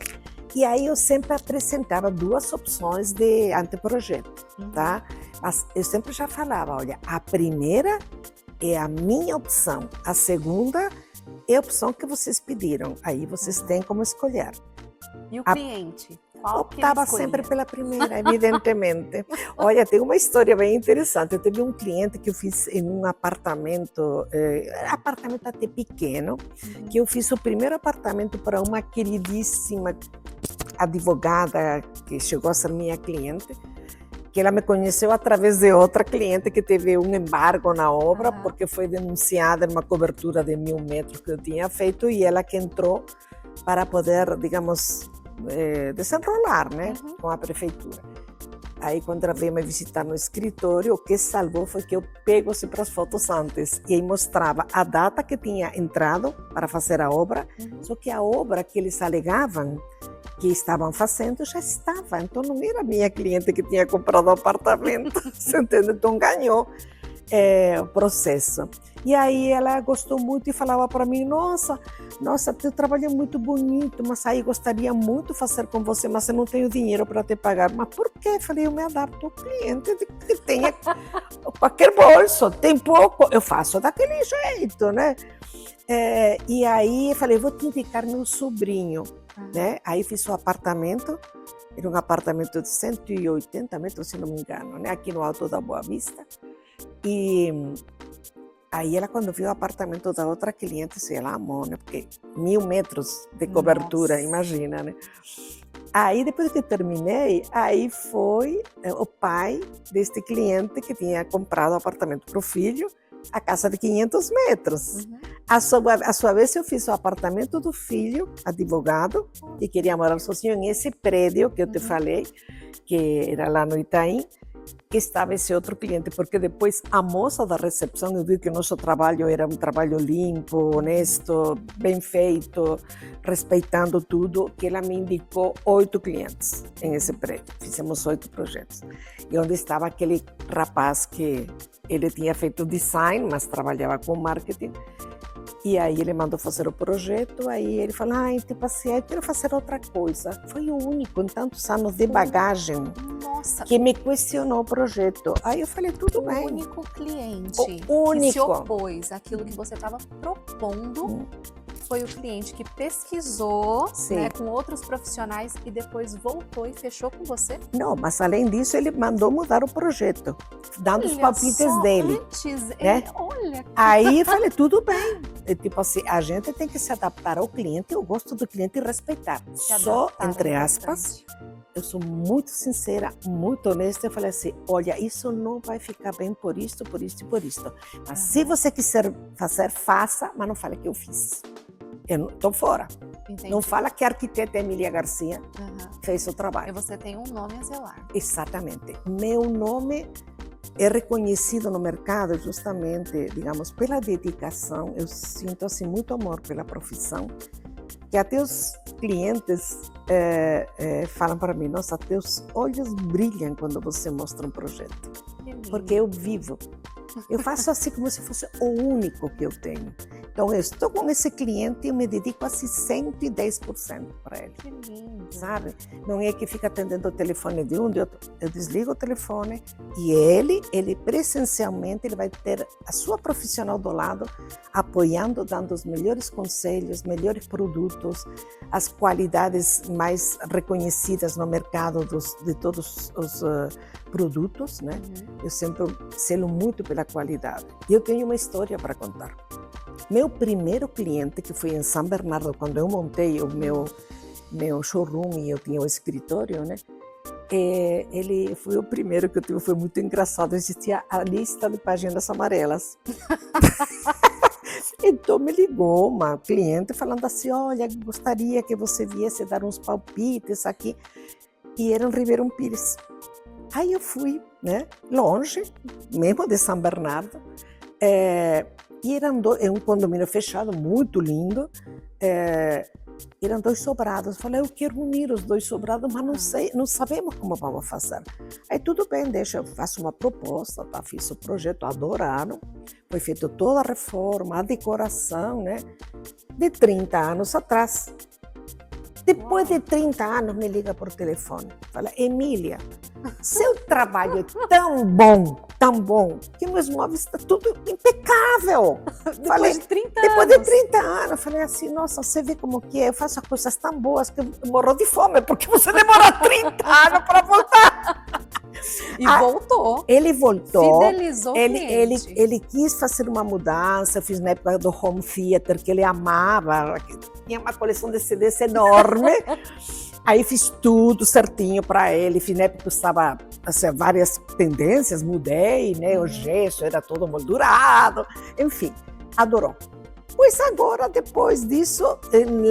E aí eu sempre apresentava 2 opções de anteprojeto, tá? Mas eu sempre já falava, olha, a primeira é a minha opção, a segunda é a opção que vocês pediram. Aí vocês têm como escolher. E o cliente? Qual que ele optava escolhia? sempre pela primeira, evidentemente. Olha, tem uma história bem interessante. Eu tive um cliente que eu fiz em um apartamento até pequeno, que eu fiz o primeiro apartamento para uma queridíssima advogada que chegou a ser minha cliente, que ela me conheceu através de outra cliente que teve um embargo na obra, porque foi denunciada numa cobertura de 1.000 metros que eu tinha feito, e ela que entrou para poder, digamos, desenrolar, né, com a prefeitura. Aí, quando ela veio me visitar no escritório, o que salvou foi que eu pego sempre as fotos antes e aí mostrava a data que tinha entrado para fazer a obra, só que a obra que eles alegavam que estavam fazendo já estava, então não era minha cliente que tinha comprado o apartamento, você entende? Então ganhou o processo. E aí ela gostou muito e falava para mim, nossa, teu trabalho é muito bonito, mas aí gostaria muito de fazer com você, mas eu não tenho dinheiro para te pagar. Mas por quê? Eu falei, eu me adapto ao cliente que tenha qualquer bolso, tem pouco, eu faço daquele jeito, né? E aí eu falei, vou te indicar meu sobrinho, né? Aí fiz o apartamento, era um apartamento de 180 metros, se não me engano, né? Aqui no Alto da Boa Vista. E aí ela, quando viu o apartamento da outra cliente, ela amou, né? Porque 1000 metros de cobertura, nossa, imagina, né? Aí, depois que terminei, aí foi o pai deste cliente que tinha comprado o apartamento para o filho, a casa de 500 metros. A sua vez, eu fiz o apartamento do filho, advogado, que queria morar sozinho nesse prédio que eu te falei, que era lá no Itaim, que estava esse outro cliente, porque depois a moça da recepção, eu vi que o nosso trabalho era um trabalho limpo, honesto, bem feito, respeitando tudo, que ela me indicou 8 clientes em esse prédio. Fizemos 8 projetos. E onde estava aquele rapaz que ele tinha feito design, mas trabalhava com marketing. E aí ele mandou fazer o projeto, aí ele falou, tipo assim, eu quero fazer outra coisa. Foi o único em tantos anos de bagagem, nossa, que me questionou o projeto. Aí eu falei, tudo bem. O único cliente o único que se opôs àquilo que você estava propondo foi o cliente que pesquisou, né, com outros profissionais e depois voltou e fechou com você? Não, mas além disso ele mandou mudar o projeto, dando os palpites dele. Antes, né? Olha. Aí eu falei, tudo bem. Tipo assim, a gente tem que se adaptar ao cliente, eu gosto do cliente e respeitar. Só, entre aspas, eu sou muito sincera, muito honesta, eu falei assim, olha, isso não vai ficar bem por isto, por isto e por isto. Mas se você quiser fazer, faça, mas não fale que eu fiz. Eu estou fora. Entendi. Não fala que a arquiteta Emília Garcia fez o trabalho. E você tem um nome a zelar. Exatamente. Meu nome é reconhecido no mercado justamente, digamos, pela dedicação. Eu sinto assim muito amor pela profissão, que até os clientes falam para mim, nossa, teus olhos brilham quando você mostra um projeto. Porque eu vivo. Eu faço assim como se fosse o único que eu tenho. Então, eu estou com esse cliente e eu me dedico assim 110% para ele. Que lindo. Sabe? Não é que fica atendendo o telefone de um, de outro. Eu desligo o telefone e ele presencialmente, ele vai ter a sua profissional do lado, apoiando, dando os melhores conselhos, melhores produtos, as qualidades mais reconhecidas no mercado de todos os produtos, né? Eu sempre selo muito pela qualidade. E eu tenho uma história para contar. Meu primeiro cliente, que foi em São Bernardo, quando eu montei o meu showroom e eu tinha o escritório, né? Ele foi o primeiro que eu tive, foi muito engraçado. Existia a lista de páginas amarelas. Então me ligou uma cliente falando assim, olha, gostaria que você viesse dar uns palpites aqui. E era em Ribeirão Pires. Aí eu fui, né, longe, mesmo de São Bernardo, e eram um condomínio fechado, muito lindo, eram 2 sobrados. Eu falei, eu quero unir os 2 sobrados, mas não sabemos como vamos fazer. Aí tudo bem, deixa, eu faço uma proposta, tá? Fiz o projeto, adoraram, foi feita toda a reforma, a decoração, né, de 30 anos atrás. Depois de 30 anos, me liga por telefone. Fala, Emília, seu trabalho é tão bom, que meus móveis estão tudo impecável. Depois de 30 anos. Depois de 30 anos. Falei assim, nossa, você vê como que é? Eu faço coisas tão boas que eu morro de fome, porque você demora 30 anos para voltar. E voltou. Ele voltou. Fidelizou o cliente. Ele quis fazer uma mudança. Eu fiz na época do home theater, que ele amava. Tinha uma coleção de CDs enorme. Aí fiz tudo certinho para ele. Fiz na época que estava assim, várias tendências, mudei, né? O gesso era todo moldurado. Enfim, adorou. Pois agora, depois disso,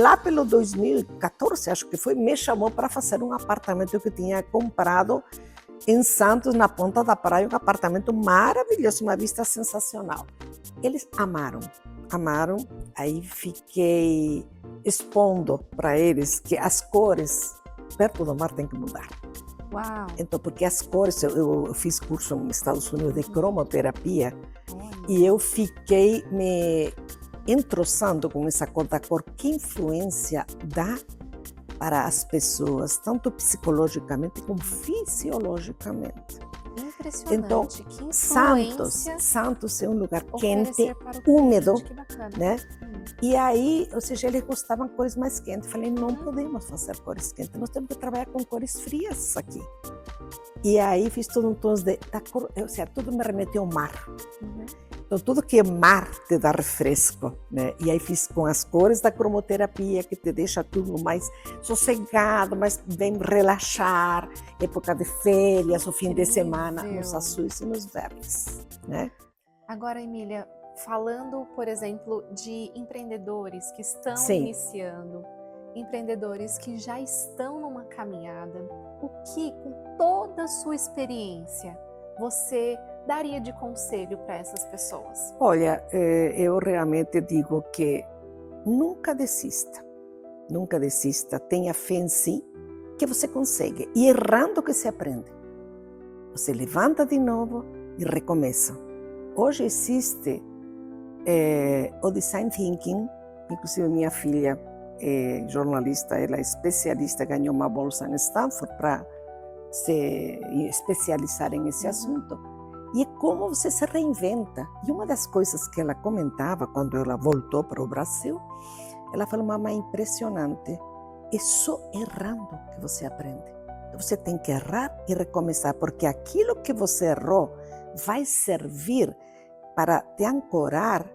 lá pelo 2014, acho que foi, me chamou para fazer um apartamento que eu tinha comprado em Santos, na ponta da praia, um apartamento maravilhoso, uma vista sensacional. Eles amaram, amaram, aí fiquei expondo para eles que as cores perto do mar tem que mudar. Uau! Então, porque as cores, eu fiz curso nos Estados Unidos de cromoterapia, Olha. e eu fiquei me entroçando com essa cor da cor, que influência dá para as pessoas, tanto psicologicamente como fisiologicamente. Impressionante, Então, que influência Santos é um lugar oferecer quente, para o úmido, cliente, que bacana. né? E aí, ou seja, eles gostavam de cores mais quentes. Falei, não podemos fazer cores quentes, nós temos que trabalhar com cores frias aqui. E aí fiz todo um tons da cor, ou seja, tudo me remeteu ao mar. Uhum. Então, tudo que é mar te dá refresco, né? E aí fiz com as cores da cromoterapia, que te deixa tudo mais sossegado, mais bem relaxar, época de férias, o fim de semana, nos azuis e nos verdes, né? Agora, Emília, falando, por exemplo, de empreendedores que estão Sim. iniciando, empreendedores que já estão numa caminhada, o que, com toda a sua experiência, você daria de conselho para essas pessoas? Olha, eu realmente digo que nunca desista, tenha fé em si, que você consegue. E errando que se aprende. Você levanta de novo e recomeça. Hoje existe o Design Thinking, inclusive minha filha é jornalista, ela é especialista, ganhou uma bolsa em Stanford para se especializar nesse assunto. E é como você se reinventa. E uma das coisas que ela comentava quando ela voltou para o Brasil, ela falou, mamãe, impressionante, é só errando que você aprende. Então você tem que errar e recomeçar, porque aquilo que você errou vai servir para te ancorar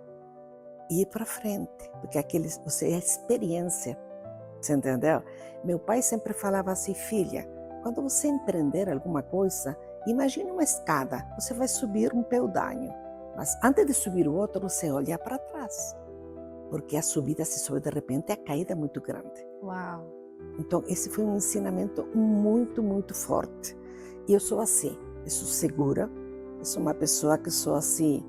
e ir para frente, porque você é experiência, você entendeu? Meu pai sempre falava assim, filha, quando você empreender alguma coisa, imagine uma escada, você vai subir um peldaño, mas antes de subir o outro, você olha para trás, porque a subida se sobe de repente, a caída é muito grande. Uau! Então, esse foi um ensinamento muito, muito forte. E eu sou assim, eu sou segura, eu sou uma pessoa que sou assim,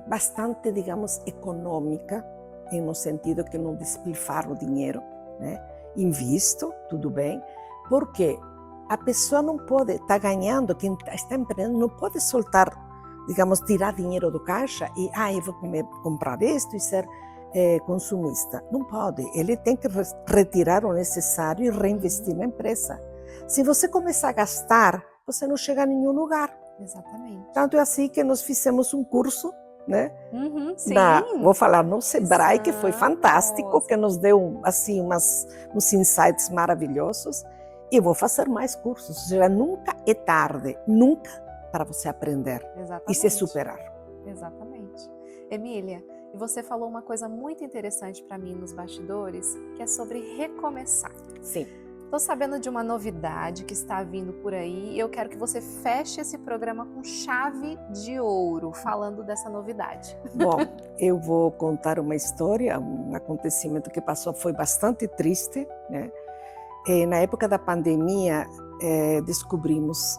bastante, digamos, econômica, no sentido que não despilfarro dinheiro, né? Invisto, tudo bem, porque a pessoa não pode estar ganhando, quem está empreendendo não pode soltar, digamos, tirar dinheiro do caixa e eu vou comprar isto e ser consumista. Não pode, ele tem que retirar o necessário e reinvestir na empresa. Se você começar a gastar, você não chega a nenhum lugar. Exatamente. Tanto é assim que nós fizemos um curso, né? Sim. Vou falar no Sebrae, que foi fantástico, Nossa. que nos deu assim uns insights maravilhosos. E vou fazer mais cursos. Ou seja, nunca é tarde, nunca, para você aprender. Exatamente. E se superar. Exatamente. Emília, e você falou uma coisa muito interessante para mim nos bastidores, que é sobre recomeçar. Sim. Estou sabendo de uma novidade que está vindo por aí e eu quero que você feche esse programa com chave de ouro, falando dessa novidade. Bom, eu vou contar uma história, um acontecimento que passou, foi bastante triste, né? Na época da pandemia,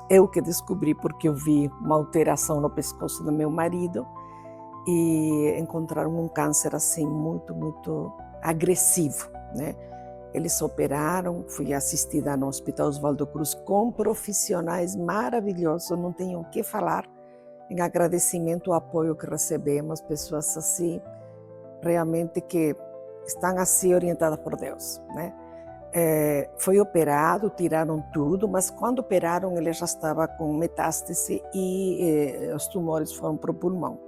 eu que descobri porque eu vi uma alteração no pescoço do meu marido e encontraram um câncer assim muito, muito agressivo, né? Eles operaram, fui assistida no Hospital Oswaldo Cruz com profissionais maravilhosos, não tenho o que falar, em agradecimento ao apoio que recebemos, pessoas assim, realmente que estão assim orientadas por Deus, né? Foi operado, tiraram tudo, mas quando operaram ele já estava com metástase e os tumores foram para o pulmão.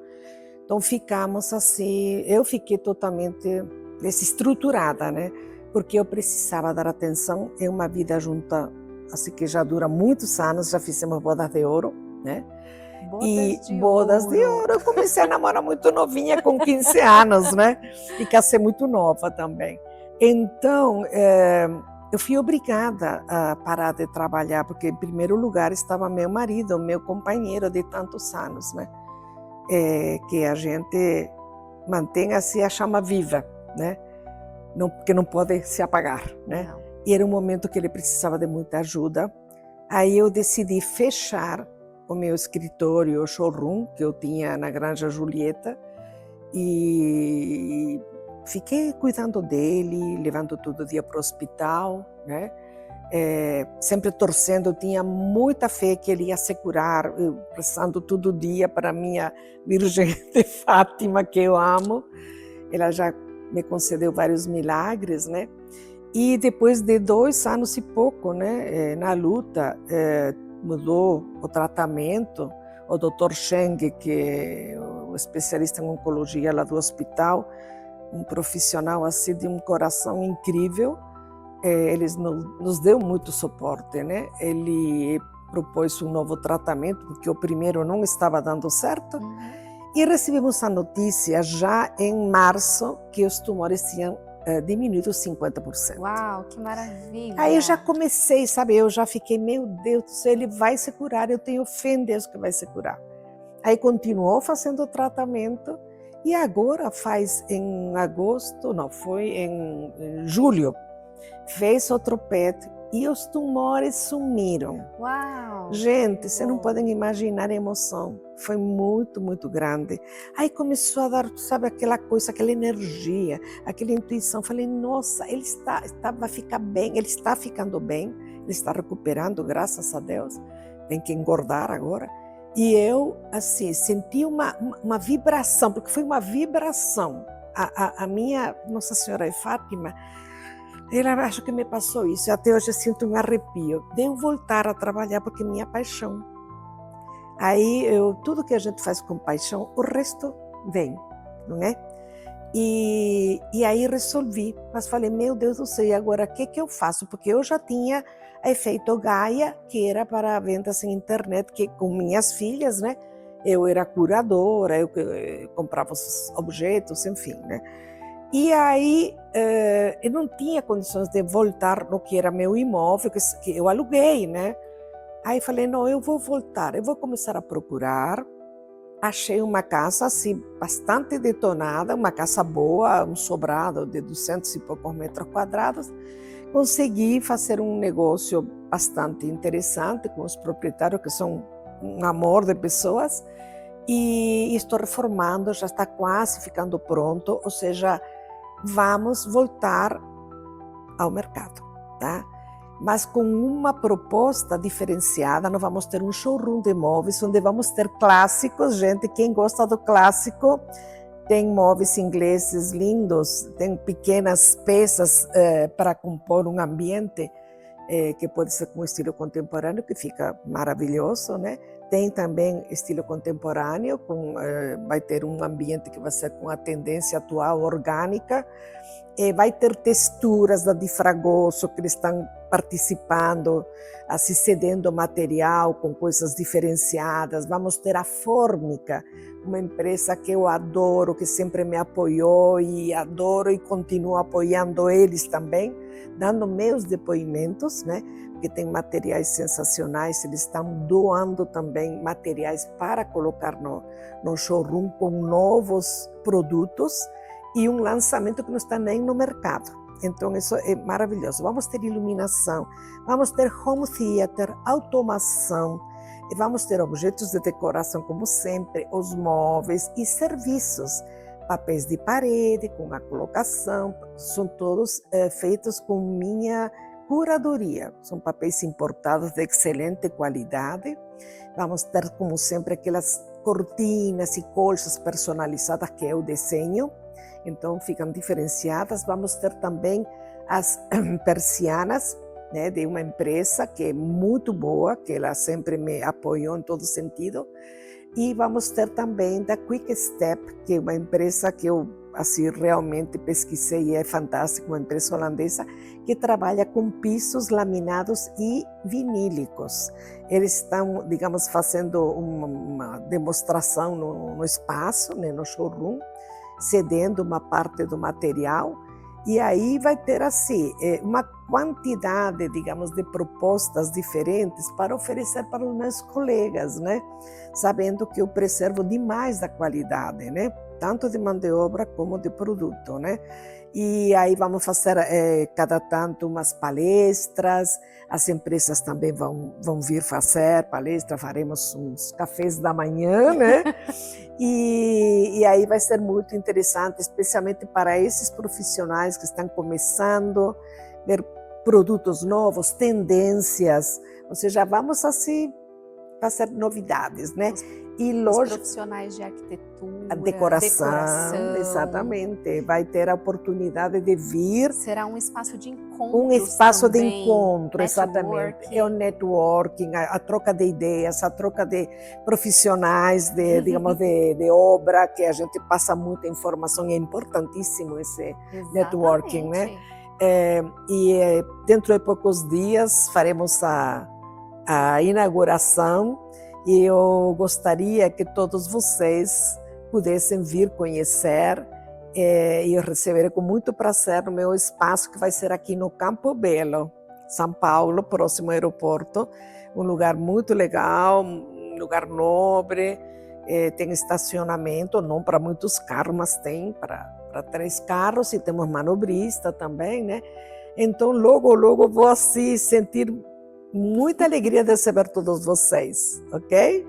Então ficamos assim, eu fiquei totalmente desestruturada, né? Porque eu precisava dar atenção, é uma vida junta, assim que já dura muitos anos, já fizemos bodas de ouro, né? Bodas de ouro. Eu comecei a namorar muito novinha, com 15 anos, né? E casei muito nova também. Então, eu fui obrigada a parar de trabalhar, porque em primeiro lugar estava meu marido, meu companheiro de tantos anos, né? que a gente mantenha assim a chama viva, né? Não, que não pode se apagar, né? Não. E era um momento que ele precisava de muita ajuda. Aí eu decidi fechar o meu escritório, o showroom, que eu tinha na Granja Julieta, e fiquei cuidando dele, levando todo dia para o hospital, né? Sempre torcendo, eu tinha muita fé que ele ia se curar, eu rezando todo dia para a minha Virgem de Fátima, que eu amo. Ela já me concedeu vários milagres, né? E depois de 2 anos e pouco, né, na luta, mudou o tratamento. O Dr. Cheng, que é o especialista em oncologia lá do hospital, um profissional assim de um coração incrível, ele nos deu muito suporte, né? Ele propôs um novo tratamento, porque o primeiro não estava dando certo. E recebemos a notícia já em março que os tumores tinham diminuído 50%. Uau, que maravilha! Aí eu já comecei, sabe, eu já fiquei, meu Deus do céu, ele vai se curar, eu tenho fé em Deus que vai se curar. Aí continuou fazendo o tratamento e agora em agosto, não, foi em julho, fez outro PET e os tumores sumiram. Uau! Gente, vocês não podem imaginar a emoção. Foi muito, muito grande. Aí começou a dar, sabe, aquela coisa, aquela energia, aquela intuição. Falei, nossa, ele vai ficar bem, ele está ficando bem, ele está recuperando, graças a Deus. Tem que engordar agora. E eu, assim, senti uma vibração, porque foi uma vibração. A minha Nossa Senhora de Fátima, ela acho que me passou isso. Até hoje eu sinto um arrepio de eu voltar a trabalhar, porque é minha paixão. Aí, tudo que a gente faz com paixão, o resto vem, não é? E aí resolvi, mas falei, meu Deus do céu, e agora o que eu faço? Porque eu já tinha efeito Gaia, que era para vendas em internet, que com minhas filhas, né? Eu era curadora, eu comprava os objetos, enfim, né? E aí eu não tinha condições de voltar no que era meu imóvel, que eu aluguei, né? Aí falei, não, eu vou voltar, eu vou começar a procurar. Achei uma casa assim, bastante detonada, uma casa boa, um sobrado de 200 e poucos metros quadrados. Consegui fazer um negócio bastante interessante com os proprietários, que são um amor de pessoas. E estou reformando, já está quase ficando pronto, ou seja, vamos voltar ao mercado, tá? Mas com uma proposta diferenciada. Nós vamos ter um showroom de móveis, onde vamos ter clássicos, gente, quem gosta do clássico, tem móveis ingleses lindos, tem pequenas peças para compor um ambiente que pode ser com estilo contemporâneo, que fica maravilhoso, né? Tem também estilo contemporâneo, vai ter um ambiente que vai ser com a tendência atual, orgânica, vai ter texturas da Di Fragoso, que eles estão participando, assim, cedendo material com coisas diferenciadas. Vamos ter a Fórmica, uma empresa que eu adoro, que sempre me apoiou e adoro e continuo apoiando eles também, dando meus depoimentos, né? Porque tem materiais sensacionais, eles estão doando também materiais para colocar no showroom com novos produtos e um lançamento que não está nem no mercado. Então, isso é maravilhoso. Vamos ter iluminação, vamos ter home theater, automação, e vamos ter objetos de decoração, como sempre, os móveis e serviços. Papéis de parede, com a colocação, são todos feitos com minha curadoria. São papéis importados de excelente qualidade. Vamos ter, como sempre, aquelas cortinas e colchas personalizadas que eu desenho. Então, ficam diferenciadas. Vamos ter também as persianas, né, de uma empresa que é muito boa, que ela sempre me apoiou em todo sentido. E vamos ter também da Quick Step, que é uma empresa que eu assim, realmente pesquisei e é fantástica, uma empresa holandesa que trabalha com pisos laminados e vinílicos. Eles estão, digamos, fazendo uma demonstração no espaço, né, no showroom, cedendo uma parte do material, E aí vai ter assim uma quantidade, digamos, de propostas diferentes para oferecer para os meus colegas, né? Sabendo que eu preservo demais da qualidade, né? Tanto de mão de obra como de produto, né? E aí vamos fazer cada tanto umas palestras, as empresas também vão vir fazer palestra, faremos uns cafés da manhã, né? E aí vai ser muito interessante, especialmente para esses profissionais que estão começando, ver produtos novos, tendências, ou seja, vamos assim fazer novidades, né? E os profissionais de arquitetura, decoração, exatamente, vai ter a oportunidade de vir. Será um espaço de encontro. Um espaço também, de encontro, networking. Exatamente. É o networking, a troca de ideias, a troca de profissionais, digamos, de obra, que a gente passa muita informação, e é importantíssimo esse networking, né? Dentro de poucos dias faremos a inauguração, e eu gostaria que todos vocês pudessem vir conhecer e eu receberei com muito prazer no meu espaço, que vai ser aqui no Campo Belo, São Paulo, próximo ao aeroporto. Um lugar muito legal, um lugar nobre, tem estacionamento, não para muitos carros, mas tem para 3 carros, e temos manobrista também, né? Então, logo vou assim sentir muita alegria de receber todos vocês, ok?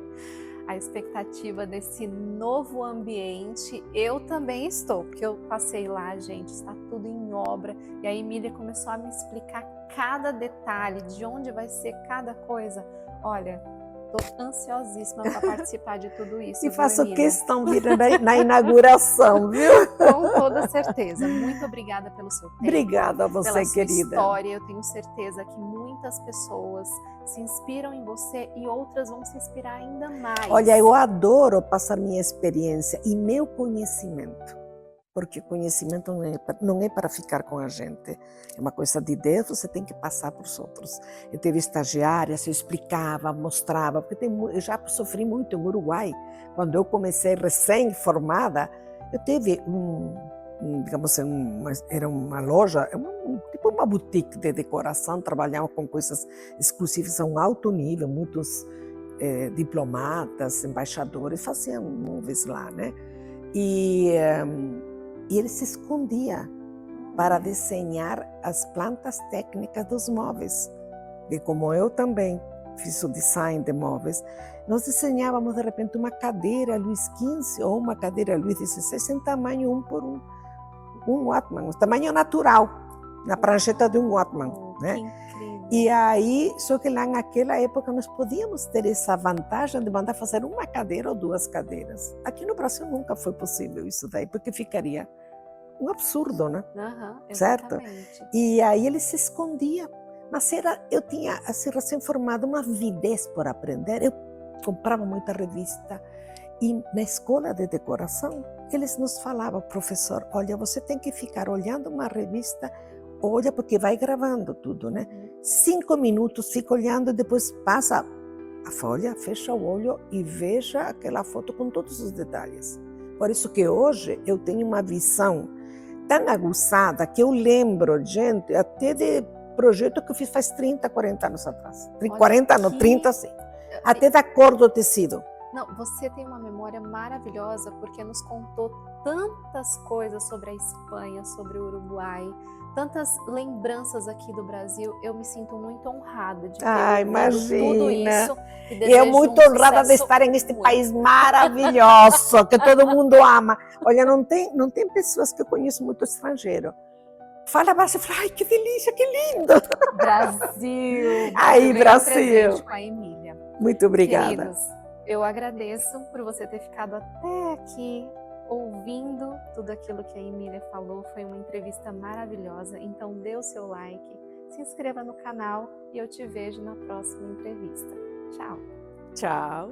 A expectativa desse novo ambiente, eu também estou, porque eu passei lá, gente, está tudo em obra, e a Emília começou a me explicar cada detalhe, de onde vai ser cada coisa. Olha, estou ansiosíssima para participar de tudo isso. E faço questão de vir na inauguração, viu? Com toda certeza. Muito obrigada pelo seu tempo. Obrigada a você, pela sua querida. História. Eu tenho certeza que muitas pessoas se inspiram em você e outras vão se inspirar ainda mais. Olha, eu adoro passar minha experiência e meu conhecimento. Porque conhecimento não é para ficar com a gente. É uma coisa de Deus, você tem que passar para os outros. Eu tive estagiárias, eu explicava, mostrava, porque eu já sofri muito no Uruguai. Quando eu comecei recém-formada, eu tive digamos, era uma loja, tipo uma boutique de decoração, trabalhava com coisas exclusivas a um alto nível, muitos diplomatas, embaixadores faziam móveis lá, né? E ele se escondia para desenhar as plantas técnicas dos móveis. E como eu também fiz o design de móveis, nós desenhávamos de repente uma cadeira Luís XV ou uma cadeira Luís XVI em tamanho 1 por 1, um Wattmann, tamanho natural, na prancheta de um Wattmann, né? Que incrível. E aí, só que lá naquela época nós podíamos ter essa vantagem de mandar fazer uma cadeira ou 2 cadeiras. Aqui no Brasil nunca foi possível isso daí, porque ficaria um absurdo, né? Certo? E aí ele se escondia. Mas eu tinha, assim, recém-formada, uma avidez por aprender. Eu comprava muita revista. E na escola de decoração, eles nos falavam, professor, olha, você tem que ficar olhando uma revista, olha, porque vai gravando tudo, né? 5 minutos, fica olhando, depois passa a folha, fecha o olho e veja aquela foto com todos os detalhes. Por isso que hoje eu tenho uma visão tão aguçada que eu lembro, gente, até de projeto que eu fiz faz 30, 40 anos atrás. 40 não, 30 sim. Até da cor do tecido. Não, você tem uma memória maravilhosa porque nos contou tantas coisas sobre a Espanha, sobre o Uruguai, tantas lembranças aqui do Brasil. Eu me sinto muito honrada de ter tudo isso. E eu muito honrada de estar neste país maravilhoso, que todo mundo ama. Olha, não tem pessoas que eu conheço muito estrangeiro. Fala Brasil, fala, ai, que delícia, que lindo. Brasil. Aí, Brasil. Com a Emília. Muito obrigada. Queridos, eu agradeço por você ter ficado até aqui ouvindo tudo aquilo que a Emília falou. Foi uma entrevista maravilhosa. Então dê o seu like, se inscreva no canal e eu te vejo na próxima entrevista. Tchau. Tchau.